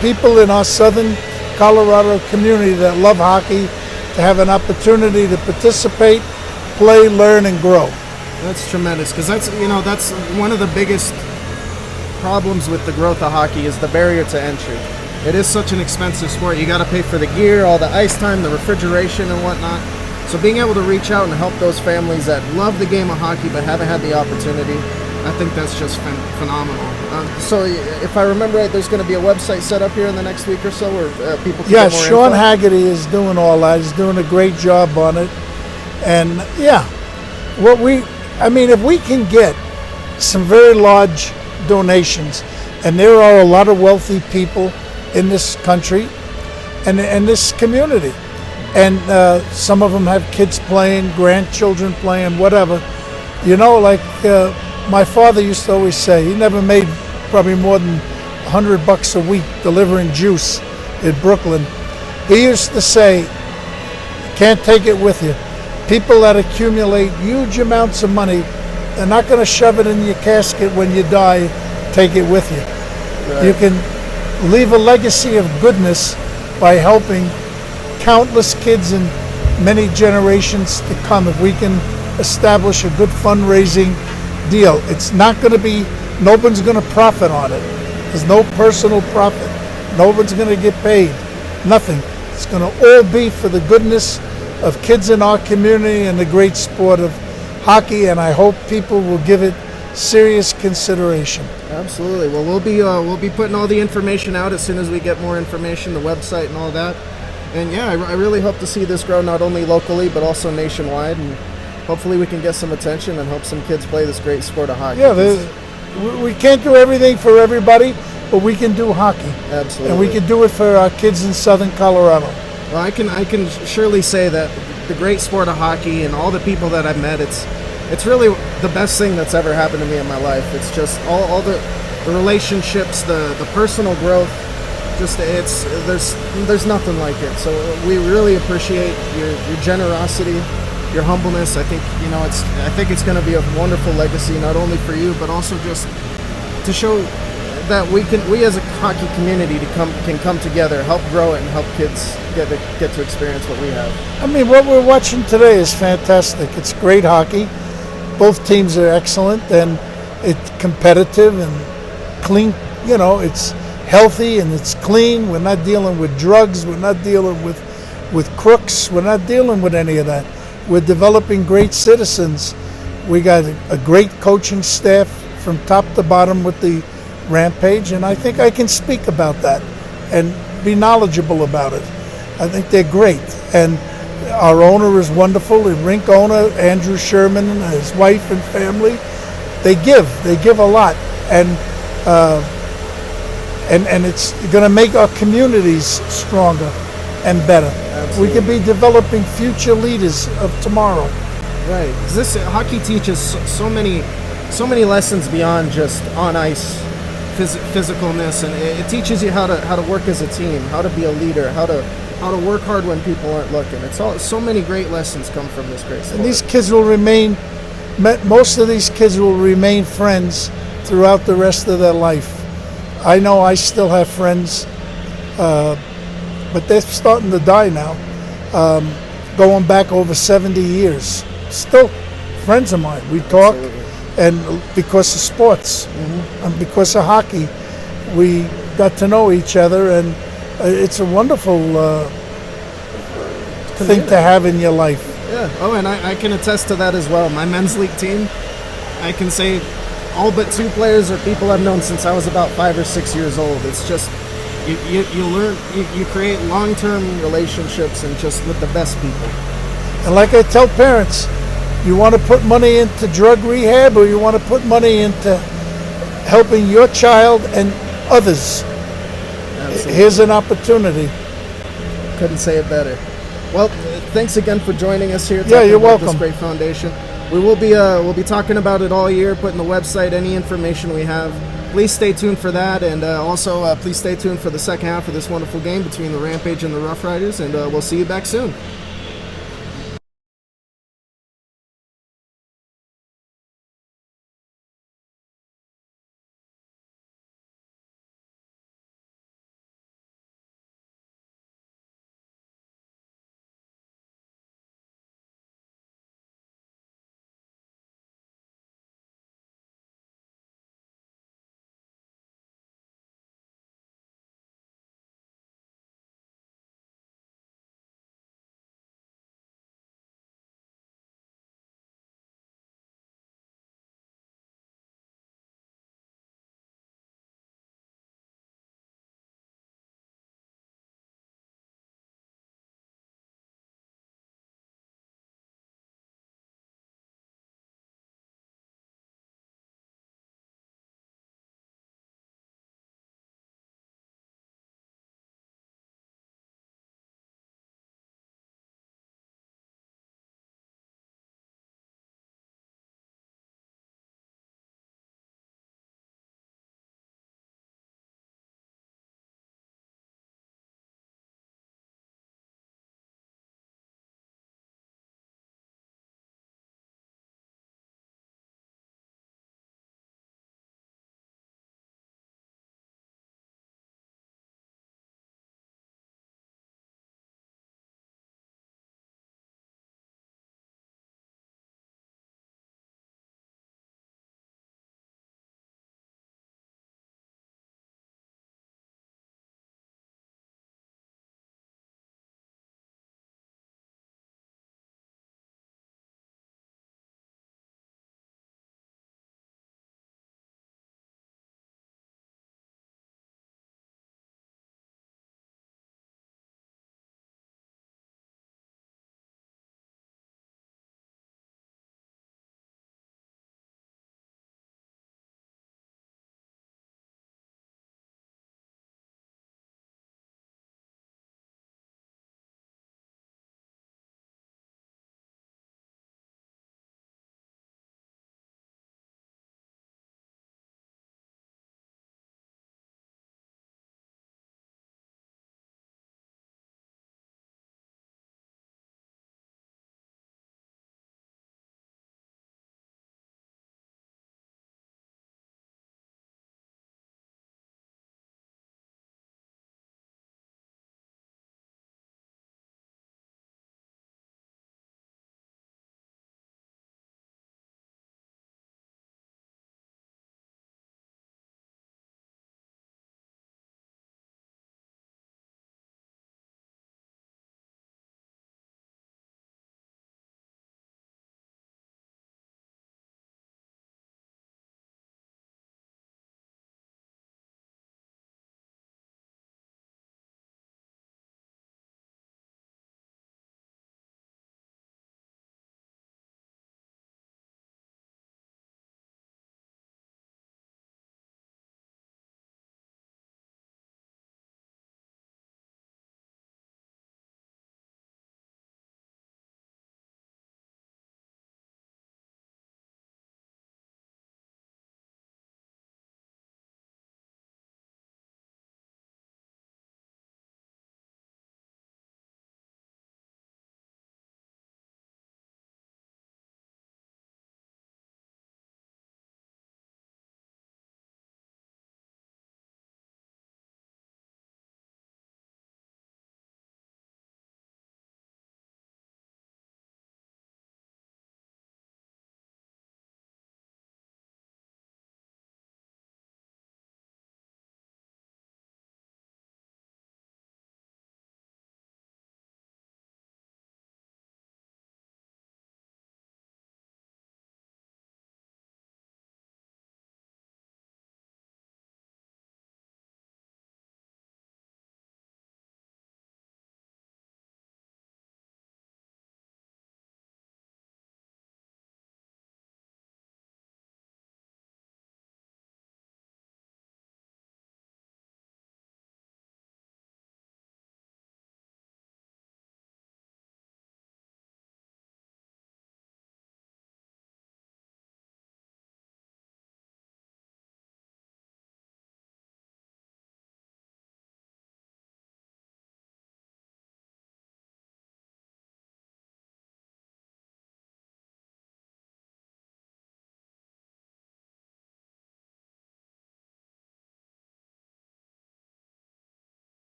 people in our southern Colorado community that love hockey to have an opportunity to participate, play, learn, and grow. That's tremendous, because that's one of the biggest problems with the growth of hockey is the barrier to entry. It is such an expensive sport. You got to pay for the gear, all the ice time, the refrigeration and whatnot. So being able to reach out and help those families that love the game of hockey but haven't had the opportunity, I think that's just phenomenal. So if I remember right, there's going to be a website set up here in the next week or so where people can Yeah, get more Sean info? Haggerty is doing all that. He's doing a great job on it. And yeah, if we can get some very large donations, and there are a lot of wealthy people in this country and this community, and some of them have kids playing, grandchildren playing, whatever. My father used to always say, he never made probably more than $100 a week delivering juice in Brooklyn. He used to say, you can't take it with you. People that accumulate huge amounts of money, they're not going to shove it in your casket when you die, take it with you. Right. You can leave a legacy of goodness by helping countless kids in many generations to come. If we can establish a good fundraising deal, it's not going to be, no one's going to profit on it. There's no personal profit. No one's going to get paid. Nothing. It's going to all be for the goodness of kids in our community and the great sport of hockey, and I hope people will give it serious consideration. Absolutely. Well, we'll be putting all the information out as soon as we get more information, the website and all that. And yeah, I really hope to see this grow not only locally but also nationwide, and hopefully we can get some attention and help some kids play this great sport of hockey. Yeah, we can't do everything for everybody, but we can do hockey. Absolutely. And we can do it for our kids in southern Colorado. Well, I can surely say that the great sport of hockey and all the people that I've met, it's really the best thing that's ever happened to me in my life. It's just all the relationships, the personal growth. Just there's nothing like it. So we really appreciate your generosity, your humbleness. I think it's going to be a wonderful legacy, not only for you but also just to show that we as a hockey community can come together, help grow it, and help kids get to experience what we have. What we're watching today is fantastic. It's great hockey. Both teams are excellent, and it's competitive and clean. It's healthy and it's clean. We're not dealing with drugs. We're not dealing with crooks. We're not dealing with any of that. We're developing great citizens. We got a great coaching staff from top to bottom with the Rampage, and I think I can speak about that and be knowledgeable about it. I think they're great, and our owner is wonderful. The rink owner, Andrew Sherman, and his wife and family, they give a lot, and it's going to make our communities stronger and better. Absolutely. We could be developing future leaders of tomorrow. Right. This hockey teaches so many lessons beyond just on ice physicalness, and it teaches you how to work as a team, how to be a leader, how to work hard when people aren't looking. So many great lessons come from this great sport. And these kids most of these kids will remain friends throughout the rest of their life. I know I still have friends, but they're starting to die now, going back over 70 years. Still friends of mine. We talk. Absolutely. And because of sports, and because of hockey, we got to know each other, and it's a wonderful thing to have in your life. Yeah. Oh, and I can attest to that as well. My men's league team, I can say all but 2 players are people I've known since I was about 5 or 6 years old. It's just you learn, you create long-term relationships and just with the best people. And like I tell parents, you want to put money into drug rehab or you want to put money into helping your child and others. Absolutely. Here's an opportunity. Couldn't say it better. Well, thanks again for joining us here. Yeah, you're about This welcome. great foundation. We will be we'll be talking about it all year, putting the website, any information we have. Please stay tuned for that, and also please stay tuned for the second half of this wonderful game between the Rampage and the Roughriders, and we'll see you back soon.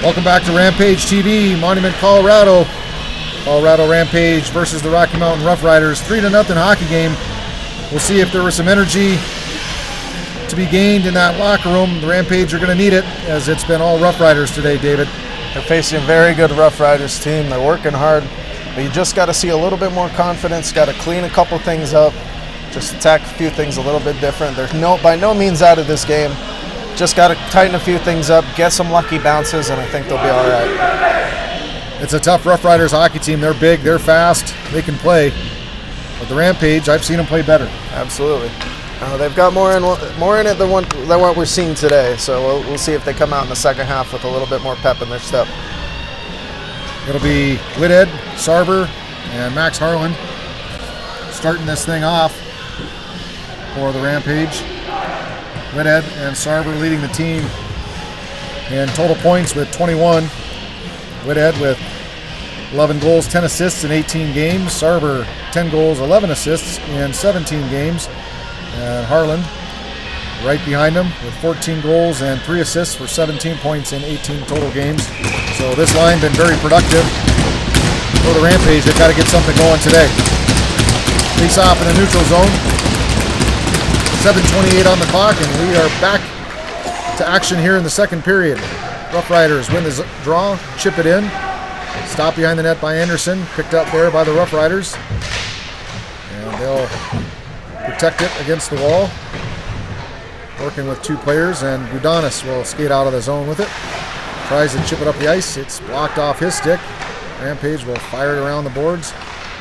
Welcome back to Rampage TV, Monument, Colorado. Colorado Rampage versus the Rocky Mountain Roughriders. 3-0 hockey game. We'll see if there was some energy to be gained in that locker room. The Rampage are going to need it, as it's been all Roughriders today, David. They're facing a very good Roughriders team. They're working hard, but you just got to see a little bit more confidence. Got to clean a couple things up, just attack a few things a little bit different. They're by no means out of this game. Just got to tighten a few things up, get some lucky bounces, and I think they'll be all right. It's a tough Roughriders hockey team. They're big, they're fast, they can play. But the Rampage, I've seen them play better. Absolutely. They've got more in it than what we're seeing today. So we'll see if they come out in the second half with a little bit more pep in their step. It'll be Whithead, Sarver, and Max Harlan starting this thing off for the Rampage. Whithead and Sarver leading the team in total points with 21. Whithead with 11 goals, 10 assists in 18 games. Sarver, 10 goals, 11 assists in 17 games. And Harlan right behind him with 14 goals and 3 assists for 17 points in 18 total games. So this line been very productive for the Rampage. They've got to get something going today. Face off in the neutral zone. 7:28 on the clock, and we are back to action here in the second period. Roughriders win the draw, chip it in. Stop behind the net by Anderson, picked up there by the Roughriders. And they'll protect it against the wall. Working with 2 players, and Gudanis will skate out of the zone with it. Tries to chip it up the ice. It's blocked off his stick. Rampage will fire it around the boards.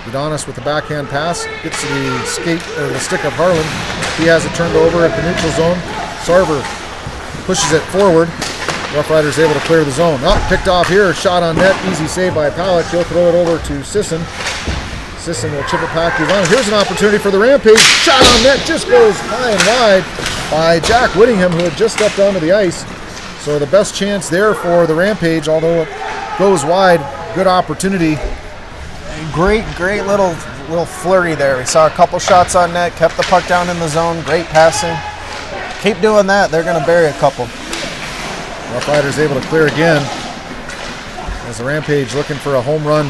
Gudanis with the backhand pass. Gets to the stick of Harlan. He has it turned over at the neutral zone. Sarver pushes it forward. Roughriders able to clear the zone. Picked off here. Shot on net. Easy save by Palak. He'll throw it over to Sisson. Sisson will chip it back. Here's an opportunity for the Rampage. Shot on net. Just goes high and wide by Jack Whittingham, who had just stepped onto the ice. So the best chance there for the Rampage, although it goes wide. Good opportunity. Great little flurry there. We saw a couple shots on net, kept the puck down in the zone, great passing. Keep doing that, they're going to bury a couple. Roughriders able to clear again as the Rampage looking for a home run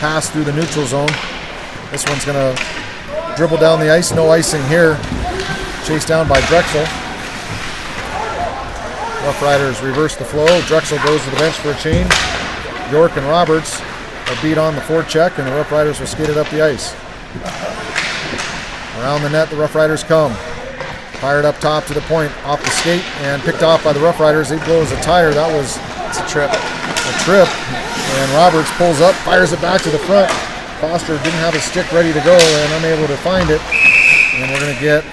pass through the neutral zone. This one's going to dribble down the ice, no icing here. Chased down by Drexel. Roughriders reverse the flow. Drexel goes to the bench for a change. York and Roberts are beat on the forecheck, and the Roughriders will skate it up the ice. Around the net, the Roughriders come. Fired up top to the point, off the skate, and picked off by the Roughriders. He blows a tire. That was It's a trip. And Roberts pulls up, fires it back to the front. Foster didn't have his stick ready to go and unable to find it. And we're going to get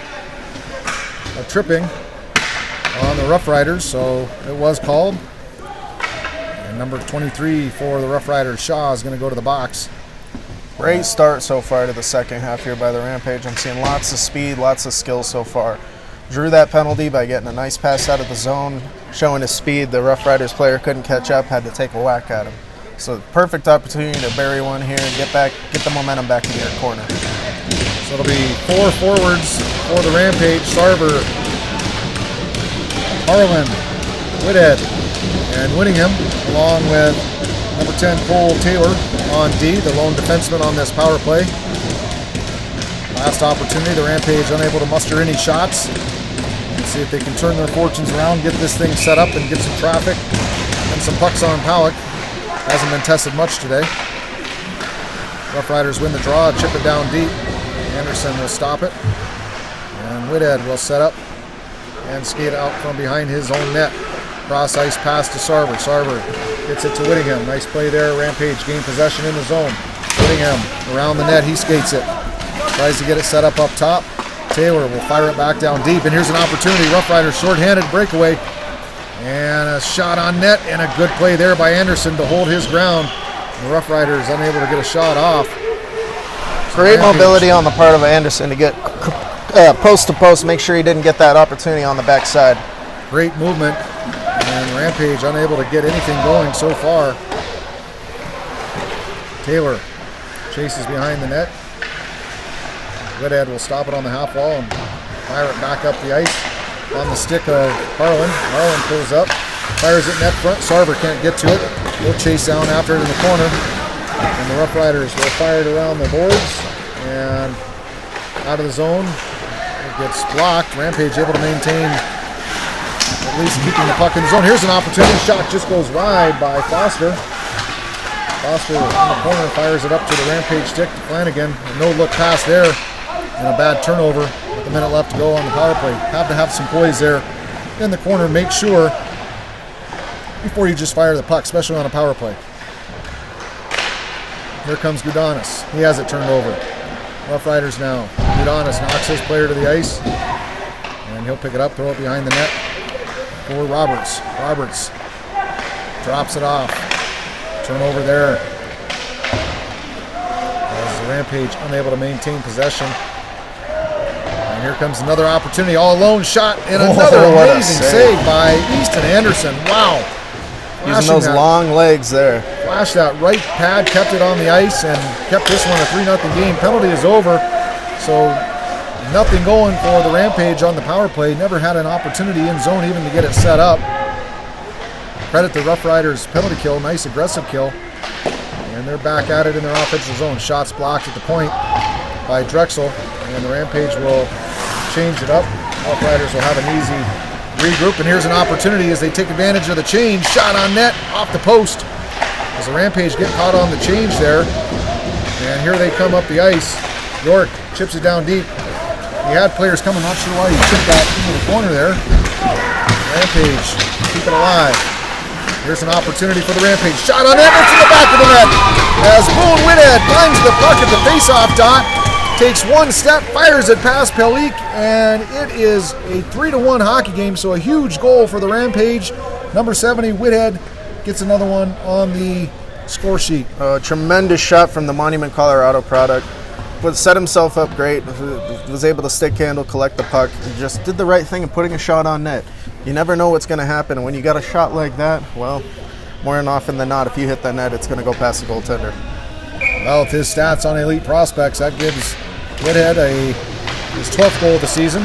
a tripping on the Roughriders, so it was called. And number 23 for the Roughriders, Shaw, is going to go to the box. Great start so far to the second half here by the Rampage. I'm seeing lots of speed, lots of skill so far. Drew that penalty by getting a nice pass out of the zone, showing his speed. The Roughriders player couldn't catch up, had to take a whack at him. So perfect opportunity to bury one here and get the momentum back in your corner. So it'll be 4 forwards for the Rampage. Sarver, Harlan, Whithead, and Whittingham, along with number 10 Cole Taylor on D, the lone defenseman on this power play. Last opportunity, the Rampage unable to muster any shots. Let's see if they can turn their fortunes around, get this thing set up, and get some traffic and some pucks on Palak. Hasn't been tested much today. Roughriders win the draw, chip it down deep. Anderson will stop it. And Whithead will set up and skate out from behind his own net. Cross ice pass to Sarver. Sarver gets it to Whittingham. Nice play there. Rampage gain possession in the zone. Whittingham around the net. He skates it. Tries to get it set up top. Taylor will fire it back down deep. And here's an opportunity. Roughriders shorthanded breakaway. And a shot on net. And a good play there by Anderson to hold his ground. The Roughriders unable to get a shot off. Great mobility on the part of Anderson to get post to post. Make sure he didn't get that opportunity on the backside. Great movement. And Rampage unable to get anything going so far. Taylor chases behind the net. Whithead will stop it on the half wall and fire it back up the ice on the stick of Harlan. Harlan pulls up, Fires it net front. Sarver can't get to it. He'll chase down after it in the corner. And the Roughriders will fire it around the boards and out of the zone. It gets blocked. Rampage able to maintain, at least keeping the puck in the zone. Here's an opportunity. Shot just goes wide by Foster. Foster in the corner fires it up to the Rampage stick to Flanagan. A no-look pass there and a bad turnover with a minute left to go on the power play. Have to have some poise there in the corner. Make sure before you just fire the puck, especially on a power play. Here comes Gudanis. He has it turned over. Roughriders now. Gudanis knocks his player to the ice. And he'll pick it up, throw it behind the net for Roberts. Roberts drops it off. Turnover there. As the Rampage unable to maintain possession. And here comes another opportunity. All alone shot and another amazing save by Easton Anderson. Wow. Using those long legs there. Flashed that right pad, kept it on the ice, and kept this one a 3-0 game. Penalty is over, so nothing going for the Rampage on the power play. Never had an opportunity in zone even to get it set up. Credit the Roughriders penalty kill, nice aggressive kill. And they're back at it in their offensive zone. Shots blocked at the point by Drexel, and the Rampage will change it up. Roughriders will have an easy regroup, and here's an opportunity as they take advantage of the change. Shot on net, off the post. As the Rampage get caught on the change there, and here they come up the ice. York chips it down deep. He had players coming, not sure why he chipped that into the corner there. Rampage, keep it alive. Here's an opportunity for the Rampage. Shot on net, it's in the back of the net. As Boone Whithead finds the puck at the face-off dot, takes one step, fires it past Pelik, and it is a 3-1 hockey game, so a huge goal for the Rampage. Number 70, Whithead, gets another one on the score sheet. A tremendous shot from the Monument Colorado product. Set himself up great, was able to stick handle, collect the puck, and just did the right thing in putting a shot on net. You never know what's going to happen, and when you got a shot like that, well, more than often than not, if you hit that net, it's going to go past the goaltender. Well, with his stats on Elite Prospects, that gives Whithead his 12th goal of the season.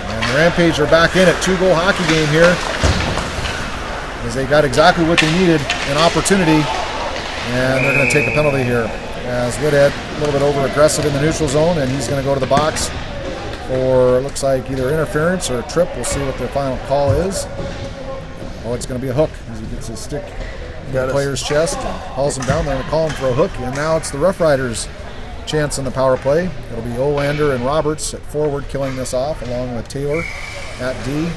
And the Rampage are back in it. 2-goal hockey game here, as they got exactly what they needed, an opportunity, and they're going to take a penalty here. As Whithead a little bit over aggressive in the neutral zone, and he's going to go to the box for, looks like, either interference or a trip. We'll see what the final call is. Oh, it's going to be a hook as he gets his stick in the player's chest and hauls him down. They're going to call him for a hook, and now it's the Roughriders' chance on the power play. It'll be Olander and Roberts at forward killing this off, along with Taylor at D,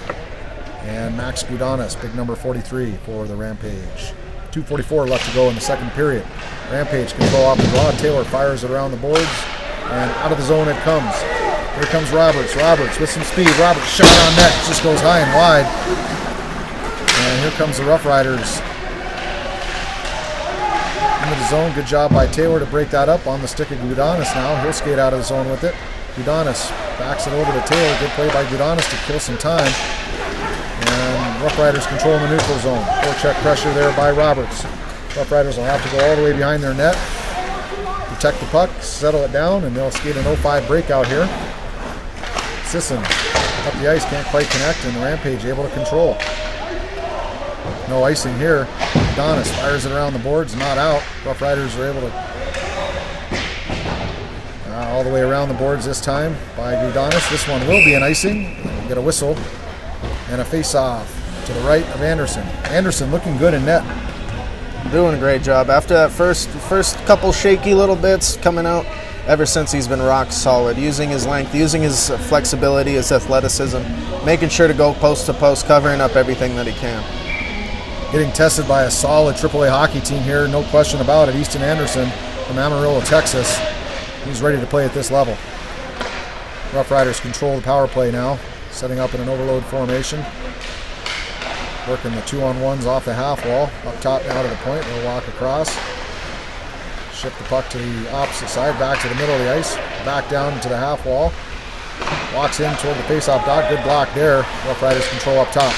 and Max Gudanis, big number 43 for the Rampage. 2:44 left to go in the second period. Rampage can go off the draw. Taylor fires it around the boards, and out of the zone it comes. Here comes Roberts. Roberts with some speed. Roberts shot on net, just goes high and wide. And here comes the Roughriders into the zone. Good job by Taylor to break that up on the stick of Gudanis now. He'll skate out of the zone with it. Gudanis backs it over to Taylor. Good play by Gudanis to kill some time. And Roughriders controlling the neutral zone. Forecheck pressure there by Roberts. Roughriders will have to go all the way behind their net, protect the puck, settle it down, and they'll skate an 0-5 breakout here. Sisson up the ice, can't quite connect, and the Rampage able to control. No icing here. Gudanis fires it around the boards, not out. Roughriders are able to all the way around the boards this time by Gudanis. This one will be an icing. We'll get a whistle and a face-off to the right of Anderson. Anderson looking good in net. Doing a great job. After that first couple shaky little bits coming out, ever since he's been rock solid, using his length, using his flexibility, his athleticism, making sure to go post to post, covering up everything that he can. Getting tested by a solid AAA hockey team here, no question about it. Easton Anderson from Amarillo, Texas. He's ready to play at this level. Roughriders control the power play now, setting up in an overload formation. Working the 2-on-1s off the half wall. Up top now to the point. They'll walk across. Shift the puck to the opposite side. Back to the middle of the ice. Back down to the half wall. Walks in toward the face-off dot. Good block there. Roughriders control up top.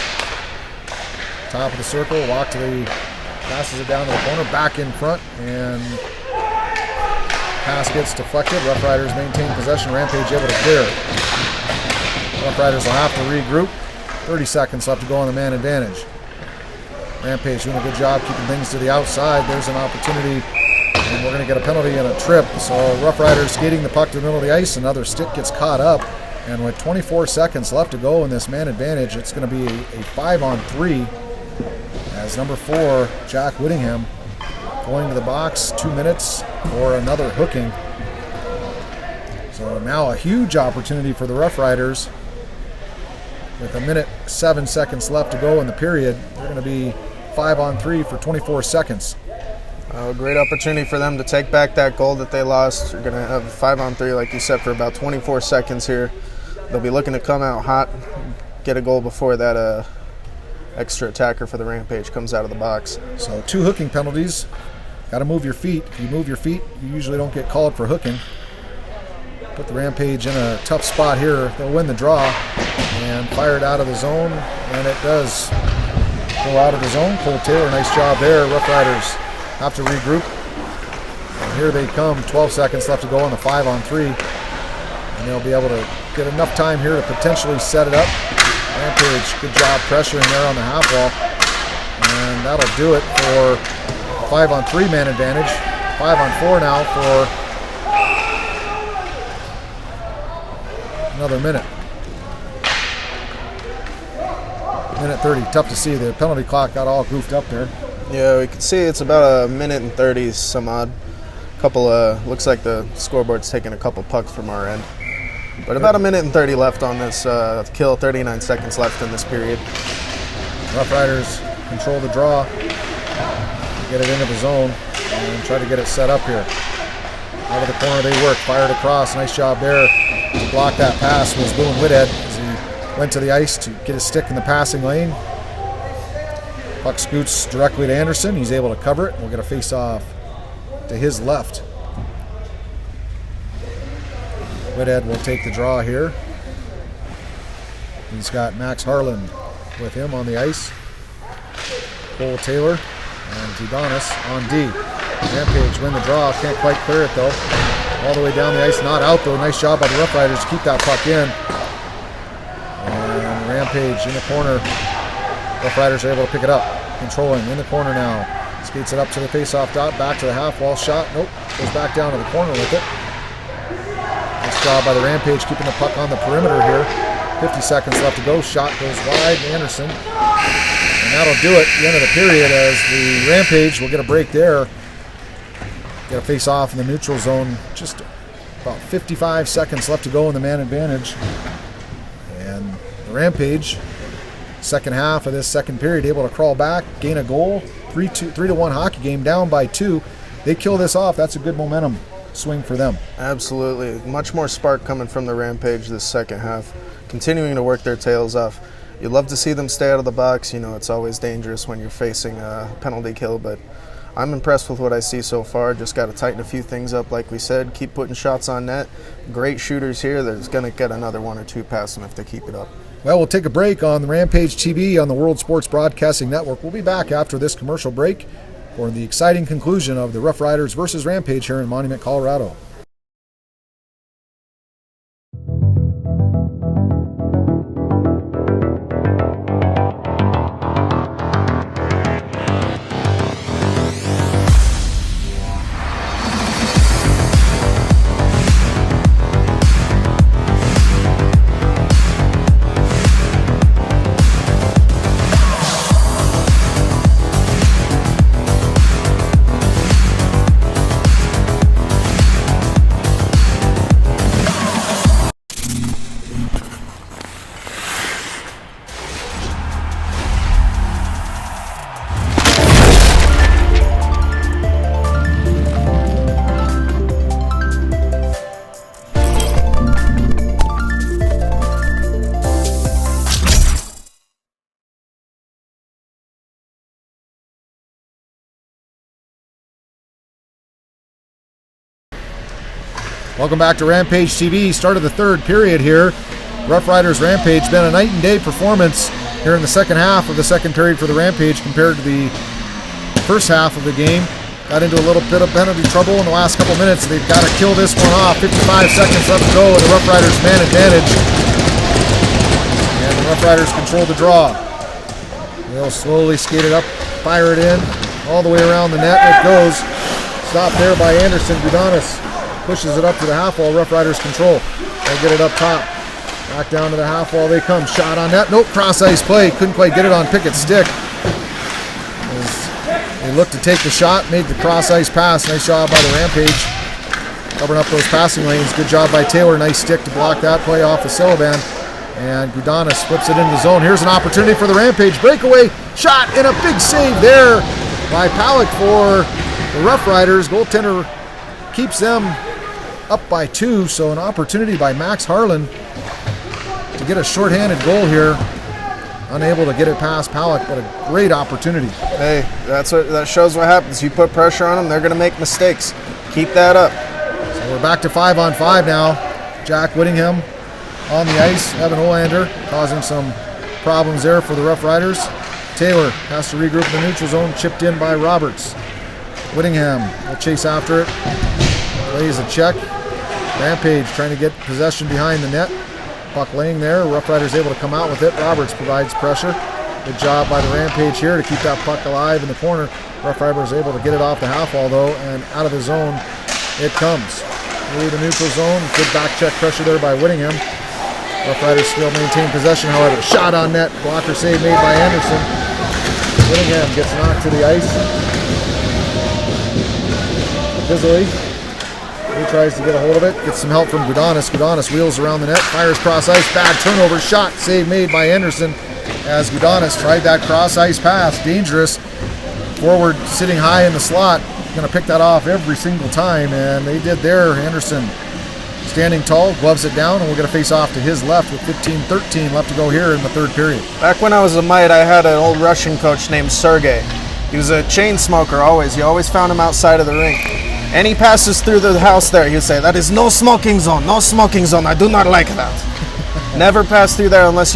Top of the circle. Walk to the... Passes it down to the corner. Back in front. And... Pass gets deflected. Roughriders maintain possession. Rampage able to clear. Roughriders will have to regroup. 30 seconds left to go on the man advantage. Rampage doing a good job keeping things to the outside. There's an opportunity, and we're going to get a penalty and a trip. So Roughriders skating the puck to the middle of the ice. Another stick gets caught up, and with 24 seconds left to go in this man advantage, it's going to be a 5-on-3 as number 4, Jack Whittingham, going to the box. 2 minutes for another hooking. So now a huge opportunity for the Roughriders. With 1:07 seconds left to go in the period, they're going to be 5-on-3 for 24 seconds. A great opportunity for them to take back that goal that they lost. You're going to have a 5-on-3, like you said, for about 24 seconds here. They'll be looking to come out hot, get a goal before that extra attacker for the Rampage comes out of the box. So 2 hooking penalties. Got to move your feet. If you move your feet, you usually don't get called for hooking. Put the Rampage in a tough spot here. They'll win the draw and fire it out of the zone, and it does go out of the zone. Cole Taylor, nice job there. Roughriders have to regroup. And here they come. 12 seconds left to go on the 5-on-3, and they'll be able to get enough time here to potentially set it up. Rampage, good job pressuring there on the half wall, and that'll do it for 5-on-3 man advantage. 5-on-4 now for another minute. Minute 30. Tough to see. The penalty clock got all goofed up there. Yeah, we can see it's about 1:30 some odd. Looks like the scoreboard's taking a couple pucks from our end. But about 1:30 left on this kill. 39 seconds left in this period. Roughriders control the draw. Get it into the zone and try to get it set up here. Out of the corner they work. Fired across. Nice job there. To block that pass was Boone Whithead as he went to the ice to get his stick in the passing lane. Puck scoots directly to Anderson. He's able to cover it. We'll get a face-off to his left. Whithead will take the draw here. He's got Max Harlan with him on the ice. Cole Taylor and Dudonis on D. Rampage win the draw. Can't quite clear it though. All the way down the ice, not out though. Nice job by the Roughriders to keep that puck in. And Rampage in the corner. Roughriders are able to pick it up. Controlling in the corner now. Skates it up to the face-off dot. Back to the half wall shot. Nope. Goes back down to the corner with it. Nice job by the Rampage keeping the puck on the perimeter here. 50 seconds left to go. Shot goes wide. Anderson. And that'll do it. The end of the period as the Rampage will get a break there. Get a face-off in the neutral zone. Just about 55 seconds left to go in the man advantage. And the Rampage, second half of this second period, able to crawl back, gain a goal. 3-1 hockey game, down by 2. They kill this off. That's a good momentum swing for them. Absolutely. Much more spark coming from the Rampage this second half. Continuing to work their tails off. You'd love to see them stay out of the box. You know, it's always dangerous when you're facing a penalty kill, but I'm impressed with what I see so far. Just got to tighten a few things up, like we said. Keep putting shots on net. Great shooters here. There's going to get another 1 or 2 past them if they keep it up. Well, we'll take a break on the Rampage TV on the World Sports Broadcasting Network. We'll be back after this commercial break for the exciting conclusion of the Roughriders versus Rampage here in Monument, Colorado. Welcome back to Rampage TV. Start of the third period here. Roughriders Rampage, been a night and day performance here in the second half of the second period for the Rampage compared to the first half of the game. Got into a little bit of penalty trouble in the last couple minutes. They've got to kill this one off. 55 seconds left to go. The Roughriders man advantage. And the Rough Riders control the draw. They'll slowly skate it up, fire it in, all the way around the net. It goes. Stopped there by Anderson. Gudanis pushes it up to the half wall. Rough Riders control. They get it up top. Back down to the half wall they come. Shot on net. Nope, cross ice play. Couldn't quite get it on Pickett's stick. They looked to take the shot, made the cross ice pass. Nice job by the Rampage. Covering up those passing lanes. Good job by Taylor. Nice stick to block that play off of Sullivan. And Gudanis flips it into the zone. Here's an opportunity for the Rampage. Breakaway shot and a big save there by Palak for the Rough Riders. Goaltender keeps them up by 2. So an opportunity by Max Harlan to get a shorthanded goal here. Unable to get it past Palak, but a great opportunity. Hey, that shows what happens. You put pressure on them, they're going to make mistakes. Keep that up. So we're back to 5-on-5 now. Jack Whittingham on the ice. Evan Olander causing some problems there for the Rough Riders. Taylor has to regroup in the neutral zone, chipped in by Roberts. Whittingham will chase after it. Lays a check. Rampage trying to get possession behind the net. Puck laying there. Rough Riders able to come out with it. Roberts provides pressure. Good job by the Rampage here to keep that puck alive in the corner. Rough Riders able to get it off the half wall though, and out of the zone it comes. Through the neutral zone. Good back check pressure there by Whittingham. Rough Riders still maintain possession, however. Shot on net. Blocker save made by Anderson. Whittingham gets knocked to the ice. Busily. He tries to get a hold of it. Gets some help from Gudanis. Gudanis wheels around the net. Fires cross ice. Bad turnover. Shot. Save made by Anderson as Gudanis tried that cross ice pass. Dangerous. Forward sitting high in the slot. Going to pick that off every single time, and they did there. Anderson standing tall, gloves it down, and we're going to face off to his left with 15-13 left to go here in the third period. Back when I was a mite, I had an old Russian coach named Sergey. He was a chain smoker always. You always found him outside of the rink. Any passes through the house there, he'd say, "That is no smoking zone, no smoking zone. I do not like that." Never pass through there unless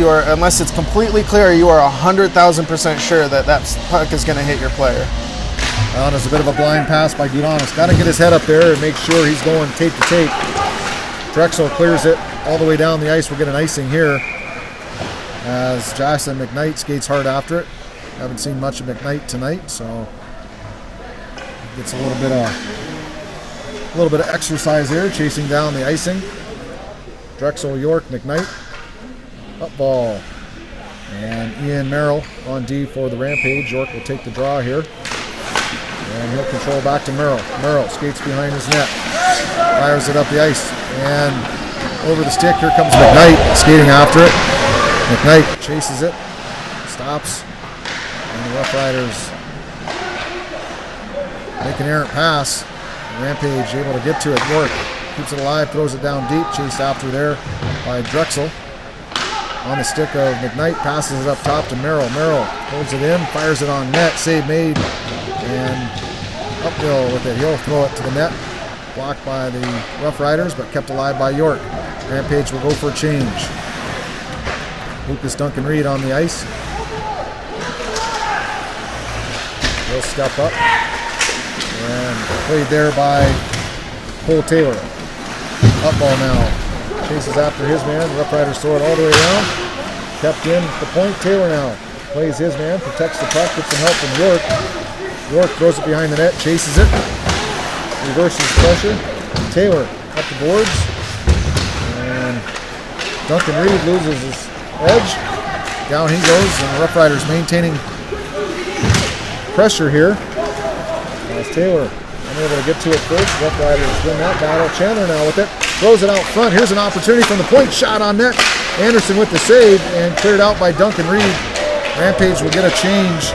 it's completely clear you are 100,000% sure that puck is going to hit your player. Well, there's a bit of a blind pass by Gudanis. Got to get his head up there and make sure he's going tape to tape. Drexel clears it all the way down the ice. We'll get an icing here as Jackson McKnight skates hard after it. Haven't seen much of McKnight tonight, so gets a little bit of exercise here, chasing down the icing. Drexel, York, McKnight. Up ball. And Ian Merrill on D for the Rampage. York will take the draw here. And he'll control back to Merrill. Merrill skates behind his net. Fires it up the ice. And over the stick, here comes McKnight skating after it. McKnight chases it. Stops. And the Rough Riders make an errant pass. Rampage able to get to it. York keeps it alive, throws it down deep. Chased after there by Drexel. On the stick of McKnight, passes it up top to Merrill. Merrill holds it in, fires it on net. Save made. And uphill with it. He'll throw it to the net. Blocked by the Rough Riders, but kept alive by York. Rampage will go for a change. Lucas Duncan Reed on the ice. He'll step up. And played there by Cole Taylor. Up ball now. Chases after his man. Rough Riders throw it all the way around. Kept in the point. Taylor now plays his man. Protects the puck. Gets some help from York. York throws it behind the net. Chases it. Reverses pressure. Taylor up the boards. And Duncan Reed loses his edge. Down he goes. And the Rough Riders maintaining pressure here. As Taylor unable to get to it first. Rough Riders win that battle. Chandler now with it. Throws it out front. Here's an opportunity from the point. Shot on net. Anderson with the save and cleared out by Duncan Reed. Rampage will get a change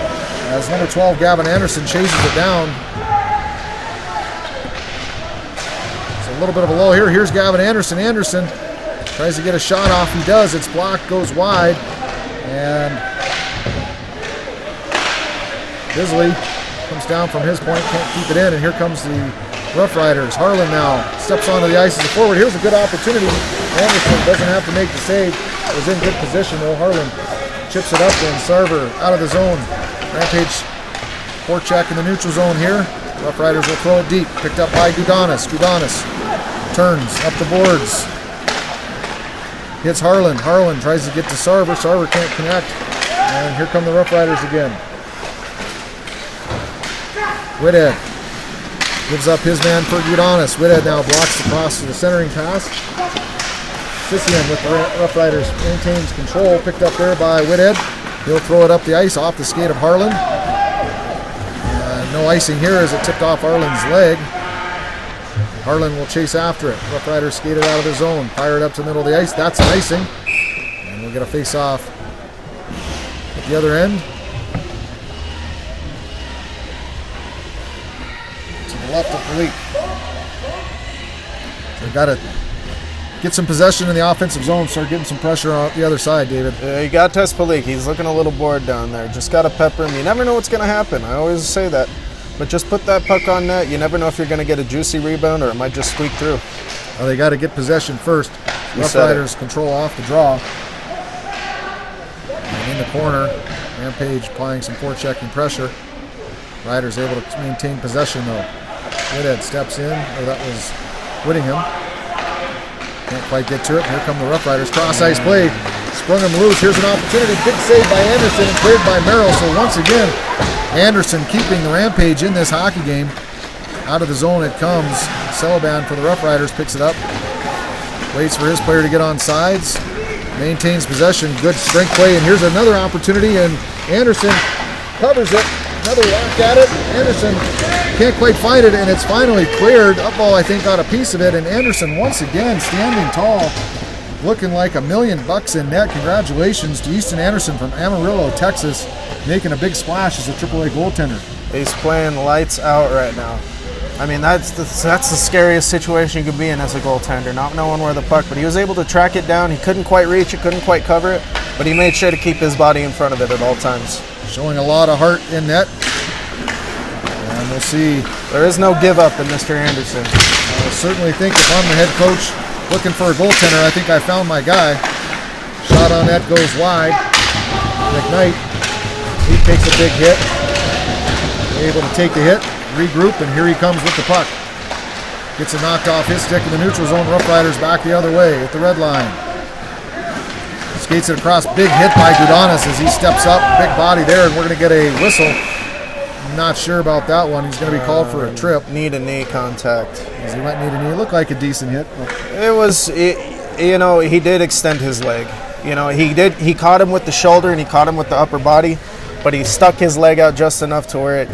as number 12 Gavin Anderson chases it down. It's a little bit of a lull here. Here's Gavin Anderson. Anderson tries to get a shot off. He does. It's blocked. Goes wide. And Bisley comes down from his point. Can't keep it in. And here comes the Rough Riders. Harlan now steps onto the ice as a forward. Here's a good opportunity. Anderson doesn't have to make the save. Was in good position though. Harlan chips it up and Sarver out of the zone. Rampage forecheck in the neutral zone here. Rough Riders will throw it deep. Picked up by Gudanis. Gudanis turns up the boards. Hits Harlan. Harlan tries to get to Sarver. Sarver can't connect. And here come the Rough Riders again. Whithead gives up his man for Gudonis. Whithead now blocks the cross to the centering pass. Sissien with the Rough Riders maintains control. Picked up there by Whithead. He'll throw it up the ice off the skate of Harlan. No icing here as it tipped off Harlan's leg. Harlan will chase after it. Rough Riders skated out of the zone. Fire it up to the middle of the ice. That's an icing. And we'll get a face-off at the other end. To the left of Palik. So we've got to get some possession in the offensive zone, start getting some pressure on the other side, David. You got to test Palik. He's looking a little bored down there. Just got to pepper him. You never know what's going to happen. I always say that. But just put that puck on net. You never know if you're going to get a juicy rebound or it might just squeak through. Well, they got to get possession first. Rough Riders control off the draw. And in the corner, Rampage applying some forechecking pressure. Riders able to maintain possession though. Whithead steps in. Oh, that was Whittingham. Can't quite get to it. Here come the Rough Riders. Cross ice play. Sprung him loose. Here's an opportunity. Big save by Anderson and cleared by Merrill. So once again, Anderson keeping the Rampage in this hockey game. Out of the zone it comes. Celeban for the Rough Riders picks it up. Waits for his player to get on sides. Maintains possession. Good strength play. And here's another opportunity. And Anderson covers it. Another whack at it. Anderson can't quite find it. And it's finally cleared. Upball, I think, got a piece of it. And Anderson once again standing tall. Looking like $1 million in net. Congratulations to Easton Anderson from Amarillo, Texas. Making a big splash as a AAA goaltender. He's playing lights out right now. I mean, that's the scariest situation you could be in as a goaltender, not knowing where the puck. But he was able to track it down. He couldn't quite reach it, couldn't quite cover it, but he made sure to keep his body in front of it at all times. Showing a lot of heart in net. And we'll see. There is no give up in Mr. Anderson. I certainly think if I'm the head coach looking for a goaltender, I think I found my guy. Shot on net goes wide. McKnight, he takes a big hit. Able to take the hit, regroup, and here he comes with the puck. Gets it knocked off his stick in the neutral zone. Rough Riders back the other way at the red line. Skates it across. Big hit by Gudonis as he steps up. Big body there, and we're going to get a whistle. Not sure about that one. He's going to be called for a trip. Knee-to-knee contact. As he went knee-to-knee. It looked like a decent hit. It was, he did extend his leg. He caught him with the shoulder and he caught him with the upper body, but he stuck his leg out just enough to where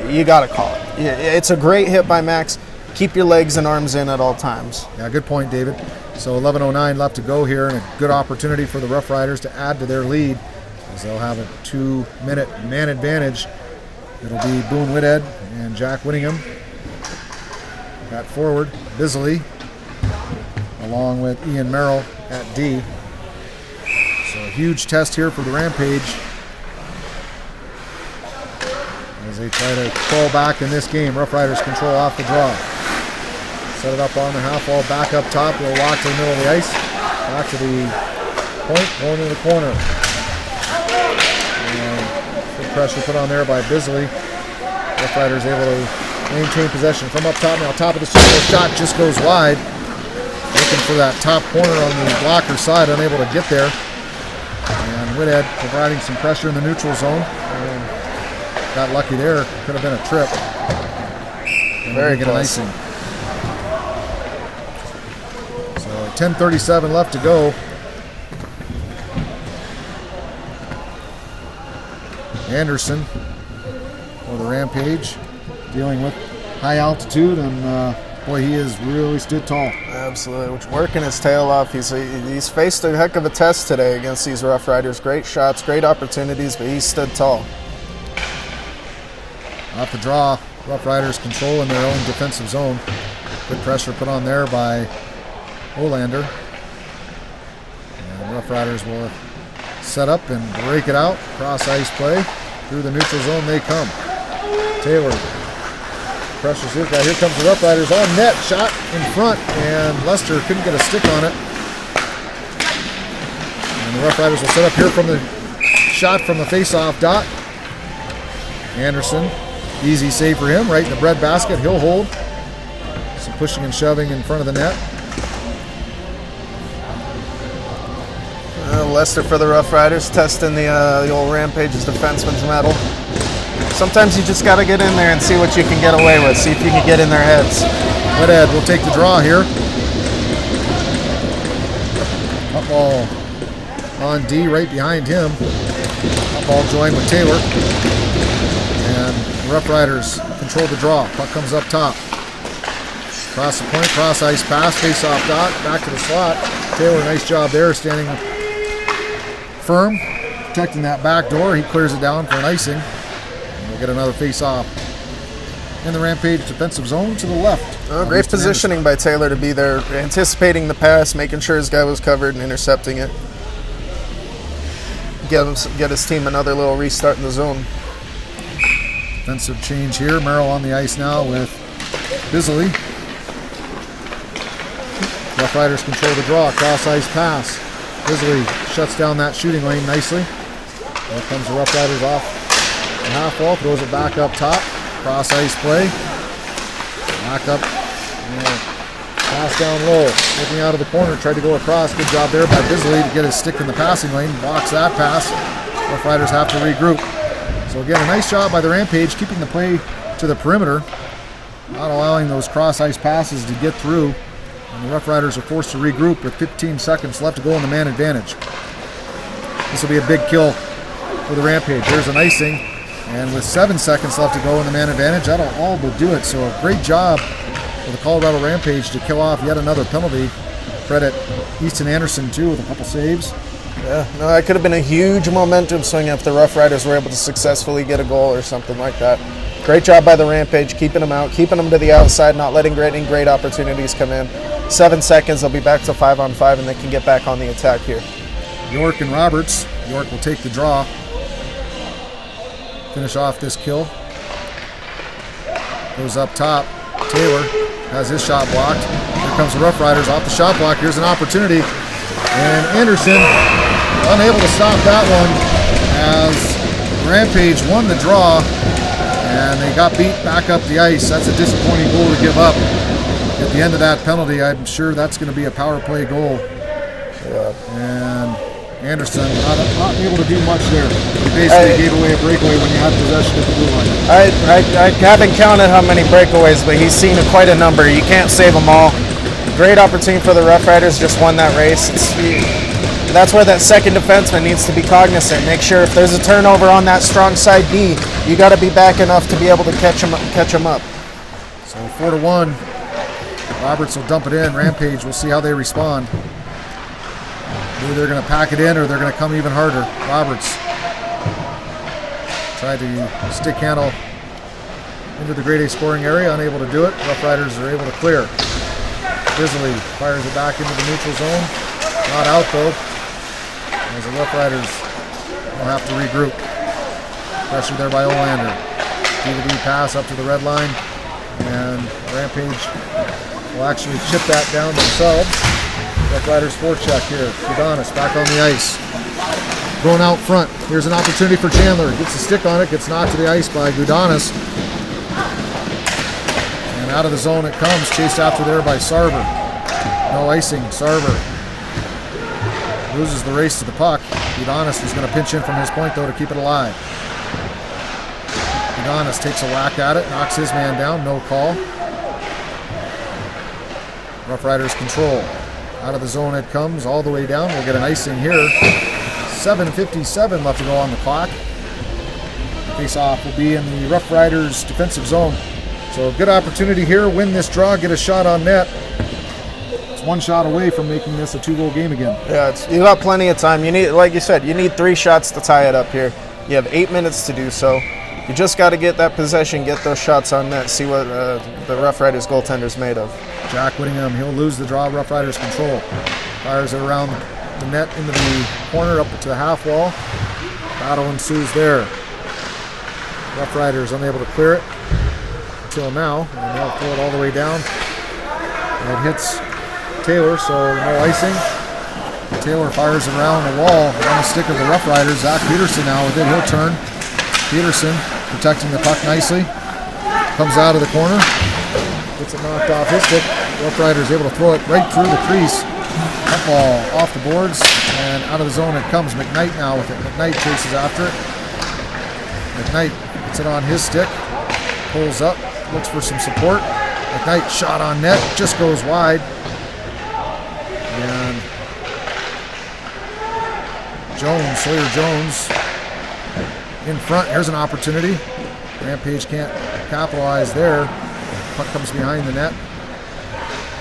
you got to call it. It's a great hit by Max. Keep your legs and arms in at all times. Yeah, good point, David. So 11:09 left to go here, and a good opportunity for the Rough Riders to add to their lead as they'll have a 2-minute man advantage. It'll be Boone Whithead and Jack Whittingham. At forward, Bisley, along with Ian Merrill at D. So a huge test here for the Rampage as they try to crawl back in this game. Rough Riders control off the draw. Set it up on the half wall, back up top. They'll walk to the middle of the ice. Back to the point, going to the corner. And good pressure put on there by Bisley. Rough Riders able to maintain possession from up top. Now top of the circle, shot just goes wide. Looking for that top corner on the blocker side, unable to get there. And Whithead providing some pressure in the neutral zone. And got lucky there. Could have been a trip. And very good icing. So 10:37 left to go. Anderson for the Rampage, dealing with high altitude, and boy, he has really stood tall. Absolutely, working his tail off. He's faced a heck of a test today against these Rough Riders. Great shots, great opportunities, but he stood tall. Off the draw, Rough Riders control in their own defensive zone. Good pressure put on there by Olander. And Rough Riders will set up and break it out. Cross ice play. Through the neutral zone they come. Taylor pressures his guy. Here comes the Rough Riders on net. Shot in front, and Lester couldn't get a stick on it. And the Rough Riders will set up here from the shot from the face-off dot. Anderson, easy save for him, right in the bread basket. He'll hold. Some pushing and shoving in front of the net. Lester for the Rough Riders, testing the old Rampage's defenseman's medal. Sometimes you just got to get in there and see what you can get away with, see if you can get in their heads. Redhead will take the draw here. Up ball on D right behind him. Up ball joined with Taylor. And the Rough Riders control the draw. Puck comes up top. Cross the point, cross ice pass, face off dot, back to the slot. Taylor, nice job there, standing firm, protecting that back door. He clears it down for an icing. And we'll get another face off in the Rampage defensive zone to the left. Oh, great positioning by Taylor to be there, anticipating the pass, making sure his guy was covered and intercepting it. Get his team another little restart in the zone. Defensive change here. Merrill on the ice now with Bisley. Rough Riders control the draw. Cross ice pass. Bisley shuts down that shooting lane nicely. There comes the Rough Riders off the half wall. Throws it back up top. Cross ice play. Back up. Pass down low. Looking out of the corner. Tried to go across. Good job there by Bisley to get his stick in the passing lane. Blocks that pass. Rough Riders have to regroup. So again, a nice job by the Rampage keeping the play to the perimeter. Not allowing those cross ice passes to get through. And the Rough Riders are forced to regroup with 15 seconds left to go in the man advantage. This will be a big kill for the Rampage. There's an icing. And with 7 seconds left to go in the man advantage, that'll all but do it. So a great job for the Colorado Rampage to kill off yet another penalty. Credit Easton Anderson, too, with a couple saves. Yeah, no, that could have been a huge momentum swing if the Rough Riders were able to successfully get a goal or something like that. Great job by the Rampage, keeping them out, keeping them to the outside, not letting any great opportunities come in. 7 seconds, they'll be back to 5-on-5, and they can get back on the attack here. York and Roberts. York will take the draw. Finish off this kill. Goes up top. Taylor has his shot blocked. Here comes the Rough Riders off the shot block. Here's an opportunity. And Anderson unable to stop that one as Rampage won the draw. And they got beat back up the ice. That's a disappointing goal to give up. At the end of that penalty, I'm sure that's going to be a power play goal. Yeah. And Anderson not able to do much there. He basically gave away a breakaway when you had possession at the blue line. I haven't counted how many breakaways, but he's seen quite a number. You can't save them all. Great opportunity for the Rough Riders, just won that race. That's where that second defenseman needs to be cognizant. Make sure if there's a turnover on that strong side D, you got to be back enough to be able to catch him up. So 4-1. Roberts will dump it in. Rampage, we'll see how they respond. Either they're going to pack it in or they're going to come even harder. Roberts tried to stick handle into the grade A scoring area, unable to do it. Rough Riders are able to clear. Bisley fires it back into the neutral zone. Not out though, as the Rough Riders will have to regroup. Pressure there by Olander. D-to-D pass up to the red line, and Rampage will actually chip that down themselves. Rough Riders forecheck here. Udonis back on the ice. Going out front. Here's an opportunity for Chandler. Gets a stick on it, gets knocked to the ice by Udonis. And out of the zone it comes, chased after there by Sarver. No icing, Sarver loses the race to the puck. Udonis is going to pinch in from his point though to keep it alive. Udonis takes a whack at it, knocks his man down, no call. Rough Riders control. Out of the zone it comes, all the way down. We'll get an icing here. 7:57 left to go on the clock. Face-off will be in the Rough Riders defensive zone. So good opportunity here, win this draw, get a shot on net. It's one shot away from making this a 2-goal game again. Yeah, you got plenty of time. You need, like you said, you need 3 shots to tie it up here. You have 8 minutes to do so. You just got to get that possession, get those shots on net, see what the Rough Riders goaltender's made of. Jack Whittingham, he'll lose the draw. Rough Riders control. Fires it around the net into the corner up to the half wall. Battle ensues there. Rough Riders unable to clear it until now, and they'll throw it all the way down. And it hits Taylor, so no icing. Taylor fires it around the wall on the stick of the Rough Riders. Zach Peterson now with it. He'll turn. Peterson protecting the puck nicely. Comes out of the corner. Gets it knocked off his stick. Rough Riders able to throw it right through the crease Up ball off the boards and out of the zone it comes. McKnight now with it. McKnight chases after it. McKnight gets it on his stick. Pulls up. Looks for some support. McKnight shot on net. Just goes wide. And Jones, Sawyer Jones in front. Here's an opportunity. Rampage can't capitalize there. Puck comes behind the net.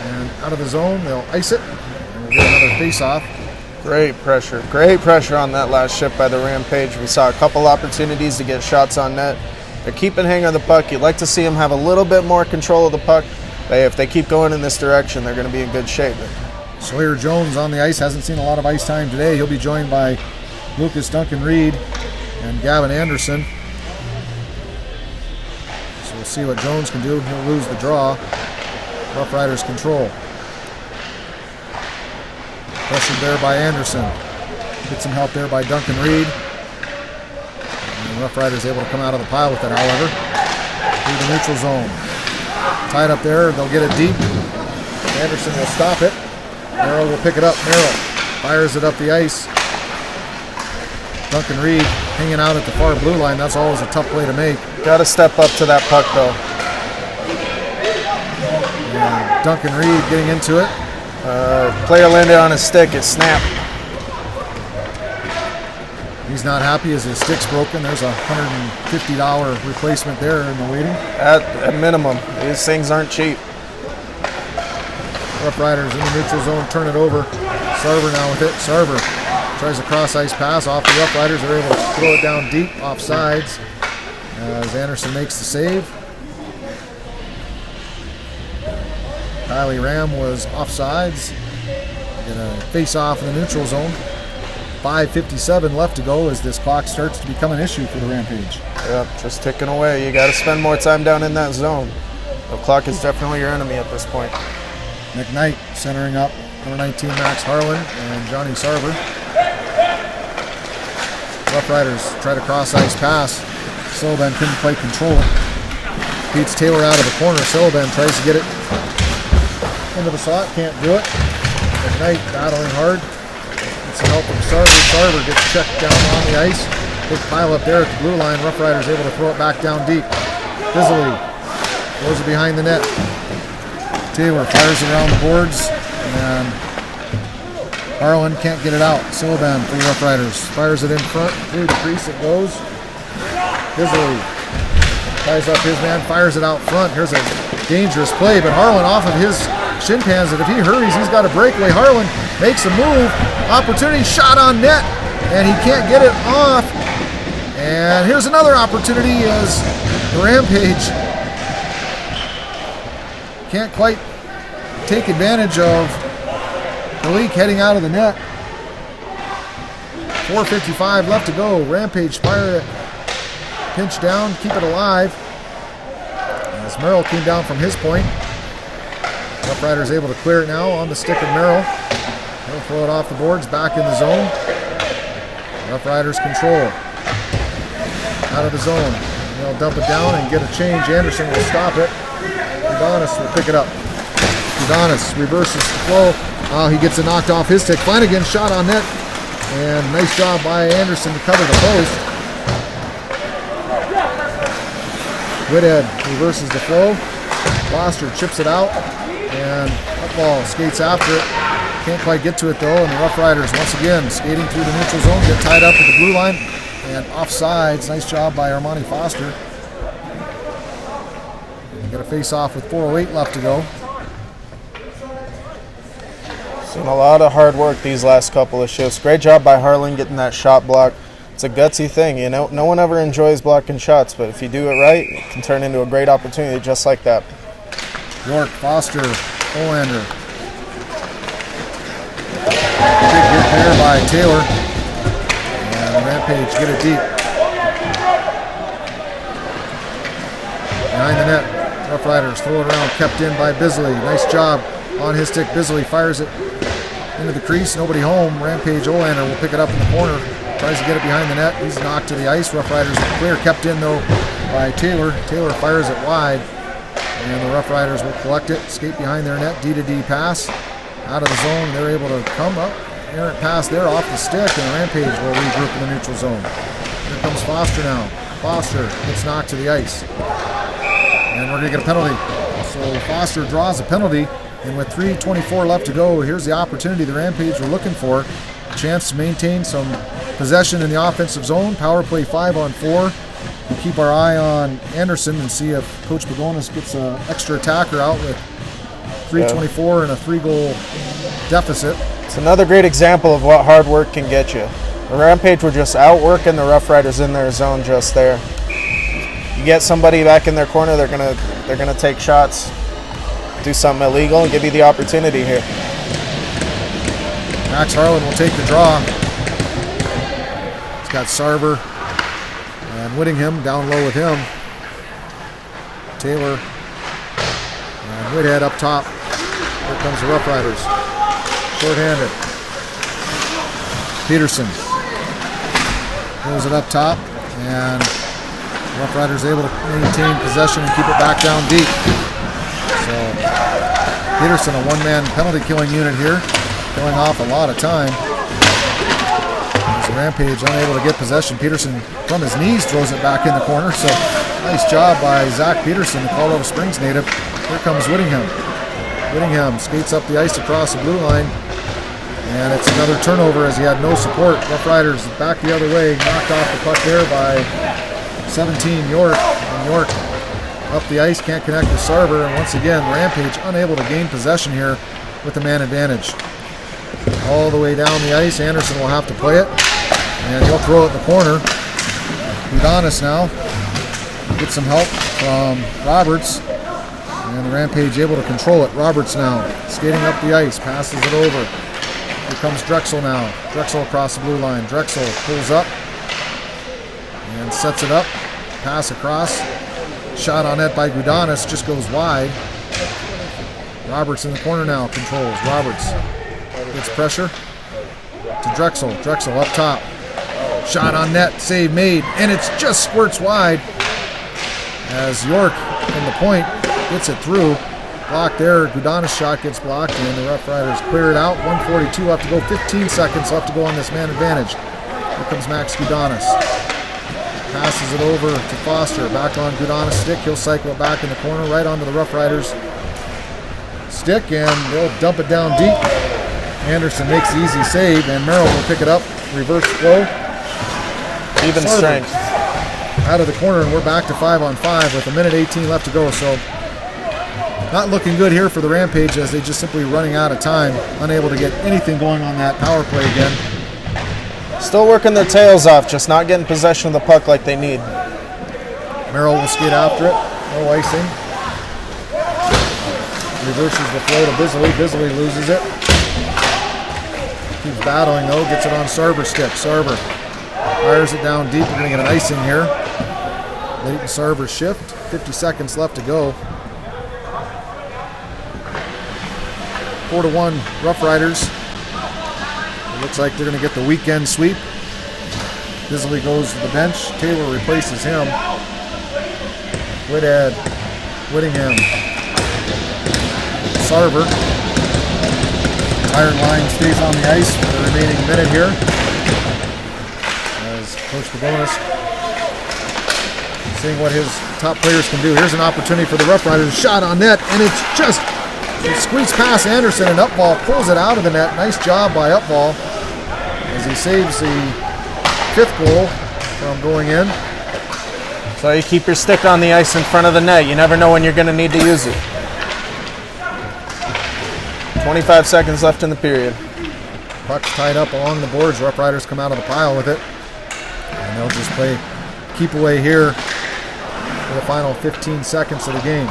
And out of the zone, they'll ice it. And we'll get another face-off. Great pressure on that last shift by the Rampage. We saw a couple opportunities to get shots on net. They're keeping hang of the puck. You'd like to see them have a little bit more control of the puck. If they keep going in this direction, they're going to be in good shape. Sawyer Jones on the ice. Hasn't seen a lot of ice time today. He'll be joined by Lucas Duncan Reed and Gavin Anderson. So we'll see what Jones can do. He'll lose the draw. Roughriders control. Pressured there by Anderson. Get some help there by Duncan Reed. And the Roughriders able to come out of the pile with it, however. Through the neutral zone. Tied up there. They'll get it deep. Anderson will stop it. Merrill will pick it up. Merrill fires it up the ice. Duncan Reed hanging out at the far blue line. That's always a tough play to make. Got to step up to that puck, though. And Duncan Reed getting into it. Player landed on his stick. It snapped. He's not happy as his stick's broken. There's a $150 replacement there in the waiting. At minimum. These things aren't cheap. Roughriders in the neutral zone, turn it over. Sarver now with it. Sarver tries a cross-ice pass off the Roughriders. They're able to throw it down deep off sides as Anderson makes the save. Kylie Ram was offsides. Get a face-off in the neutral zone. 5:57 left to go as this clock starts to become an issue for the Rampage. Yep, just ticking away. You got to spend more time down in that zone. The clock is definitely your enemy at this point. McKnight centering up. Number 19, Max Harlan and Johnny Sarver. Roughriders try to cross-ice pass. Sullivan couldn't quite control it. Beats Taylor out of the corner. Sullivan tries to get it into the slot. Can't do it. McKnight battling hard. Gets some help from Sarver. Sarver gets checked down on the ice. Big pile up there at the blue line. Roughriders able to throw it back down deep. Bisley throws it behind the net. Taylor fires it around the boards, and Harlan can't get it out. Sullivan for the Roughriders. Fires it in front. Through the crease it goes. Bisley ties up his man, fires it out front. Here's a dangerous play, but Harlan off of his shin pads that if he hurries, he's got a breakaway. Harlan makes a move. Opportunity, shot on net, and he can't get it off. And here's another opportunity as the Rampage can't quite take advantage of the leak heading out of the net. 4:55 left to go. Rampage fire it. Pinch down, keep it alive. As Merrill came down from his point. Roughriders able to clear it now on the stick of Merrill. He'll throw it off the boards, back in the zone. Roughriders control. Out of the zone. They'll dump it down and get a change. Anderson will stop it. Udonis will pick it up. Udonis reverses the flow. He gets it knocked off his stick. Flanagan shot on net. And nice job by Anderson to cover the post. Whithead reverses the flow. Foster chips it out. And Upball skates after it. Can't quite get to it though. And the Roughriders once again skating through the neutral zone. Get tied up at the blue line. And offsides. Nice job by Armani Foster. Got a face-off with 4:08 left to go. Seen a lot of hard work these last couple of shifts. Great job by Harlan getting that shot block. It's a gutsy thing, you know. No one ever enjoys blocking shots, but if you do it right, it can turn into a great opportunity just like that. York, Foster, Olander. Big hit there by Taylor. And the Rampage get it deep. Behind the net. Roughriders throw it around, kept in by Bisley. Nice job on his stick. Bisley fires it into the crease. Nobody home. Rampage Olander will pick it up in the corner. Tries to get it behind the net. He's knocked to the ice. Roughriders are clear. Kept in though by Taylor. Taylor fires it wide. And the Roughriders will collect it. Skate behind their net. D-to-D pass. out of the zone. They're able to come up. Errant pass there off the stick, and Rampage will regroup in the neutral zone. Here comes Foster now. Foster gets knocked to the ice. And we're going to get a penalty. So Foster draws a penalty, and with 3:24 left to go, here's the opportunity the Rampage were looking for. A chance to maintain some possession in the offensive zone. Power play 5-on-4. We'll keep our eye on Anderson and see if Coach Pagonis gets an extra attacker out with 3:24 and a 3-goal deficit. It's another great example of what hard work can get you. The Rampage were just outworking the Roughriders in their zone just there. You get somebody back in their corner, they're gonna take shots, do something illegal, and give you the opportunity here. Max Harlan will take the draw. He's got Sarver and Whittingham down low with him. Taylor and Whithead up top. Here comes the Roughriders. Short-handed. Peterson throws it up top, and Roughriders able to maintain possession and keep it back down deep. So Peterson, a one-man penalty killing unit here, killing off a lot of time. As the Rampage unable to get possession, Peterson from his knees throws it back in the corner. So nice job by Zach Peterson, the Colorado Springs native. Here comes Whittingham. Whittingham skates up the ice across the blue line. And it's another turnover as he had no support. Roughriders back the other way, knocked off the puck there by 17 York. And York up the ice, can't connect with Sarver. And once again, Rampage unable to gain possession here with the man advantage. All the way down the ice, Anderson will have to play it. And he'll throw it in the corner. Udonis now gets some help from Roberts. And the Rampage able to control it. Roberts now skating up the ice, passes it over. Here comes Drexel now. Drexel across the blue line. Drexel pulls up and sets it up. Pass across. Shot on net by Gudanis, just goes wide. Roberts in the corner now, controls. Roberts gets pressure to Drexel. Drexel up top. Shot on net, save made, and it's just squirts wide as York from the point gets it through. Blocked there. Gudanis' shot gets blocked, and the Roughriders clear it out. 1:42 left to go. 15 seconds left to go on this man advantage. Here comes Max Gudanis. Passes it over to Foster. Back on Gudanis' stick. He'll cycle it back in the corner, right onto the Roughriders' stick, and they'll dump it down deep. Anderson makes the easy save, and Merrill will pick it up. Reverse flow. Even strength. Out of the corner, and we're back to 5-on-5 with 1:18 left to go. So not looking good here for the Rampage as they just simply running out of time, unable to get anything going on that power play again. Still working their tails off, just not getting possession of the puck like they need. Merrill will skate after it. No icing. Reverses the flow to Bisley. Bisley loses it. Keeps battling though. Gets it on Sarver's stick. Sarver fires it down deep. We're going to get an icing here. Late in Sarver's shift. 50 seconds left to go. 4-1 Roughriders. It looks like they're going to get the weekend sweep. Bisley goes to the bench. Taylor replaces him. Whithead, Whittingham, Sarver. Iron line stays on the ice for the remaining minute here. As Coach Pagonis seeing what his top players can do. Here's an opportunity for the Roughriders. Shot on net, and it's just squeaks past Anderson, and Upval pulls it out of the net. Nice job by Upval as he saves the 5th goal from going in. So you keep your stick on the ice in front of the net. You never know when you're going to need to use it. 25 seconds left in the period. Puck's tied up along the boards. Roughriders come out of the pile with it. And they'll just play keep away here for the final 15 seconds of the game.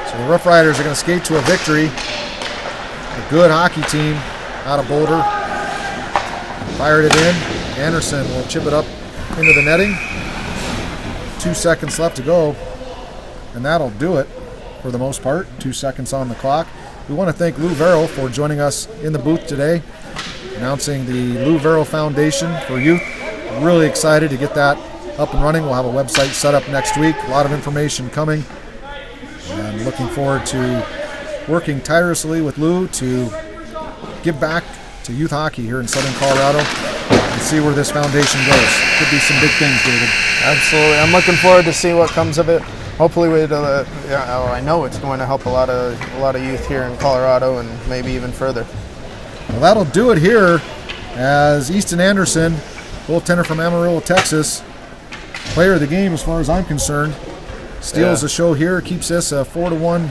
So the Roughriders are going to skate to a victory. A good hockey team out of Boulder. Fired it in. Anderson will chip it up into the netting. 2 seconds left to go. And that'll do it for the most part. 2 seconds on the clock. We want to thank Lou Verrill for joining us in the booth today, announcing the Lou Verrill Foundation for Youth. Really excited to get that up and running. We'll have a website set up next week. A lot of information coming. And looking forward to working tirelessly with Lou to give back to youth hockey here in Southern Colorado and see where this foundation goes. Could be some big things, David. Absolutely. I'm looking forward to see what comes of it. Hopefully, I know it's going to help a lot of youth here in Colorado and maybe even further. Well, that'll do it here as Easton Anderson, goaltender from Amarillo, Texas, player of the game as far as I'm concerned, steals the show here, keeps this a 4-1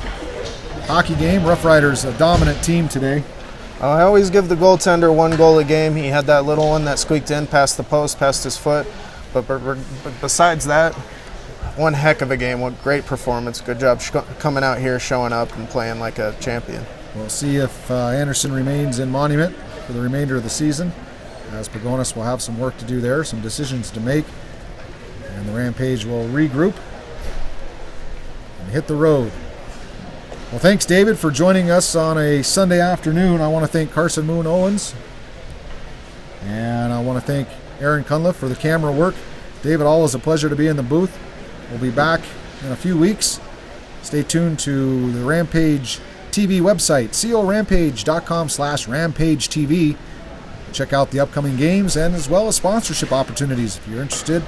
hockey game. Roughriders, a dominant team today. I always give the goaltender 1 goal a game. He had that little one that squeaked in past the post, past his foot. But besides that, one heck of a game. What great performance. Good job coming out here, showing up, and playing like a champion. We'll see if Anderson remains in Monument for the remainder of the season, as Pagonis will have some work to do there, some decisions to make, and the Rampage will regroup and hit the road. Well, thanks, David, for joining us on a Sunday afternoon. I want to thank Carson Moon Owens, and I want to thank Aaron Cunliffe for the camera work. David, always a pleasure to be in the booth. We'll be back in a few weeks. Stay tuned to the Rampage TV website, corampage.com/Rampage TV. Check out the upcoming games and as well as sponsorship opportunities. If you're interested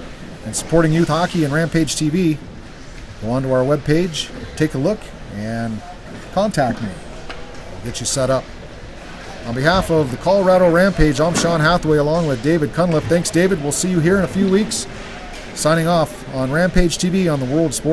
in supporting youth hockey and Rampage TV, go onto our webpage, take a look, and contact me. We'll get you set up. On behalf of the Colorado Rampage, I'm Sean Hathaway along with David Cunliffe. Thanks, David. We'll see you here in a few weeks. Signing off on Rampage TV on the World Sports.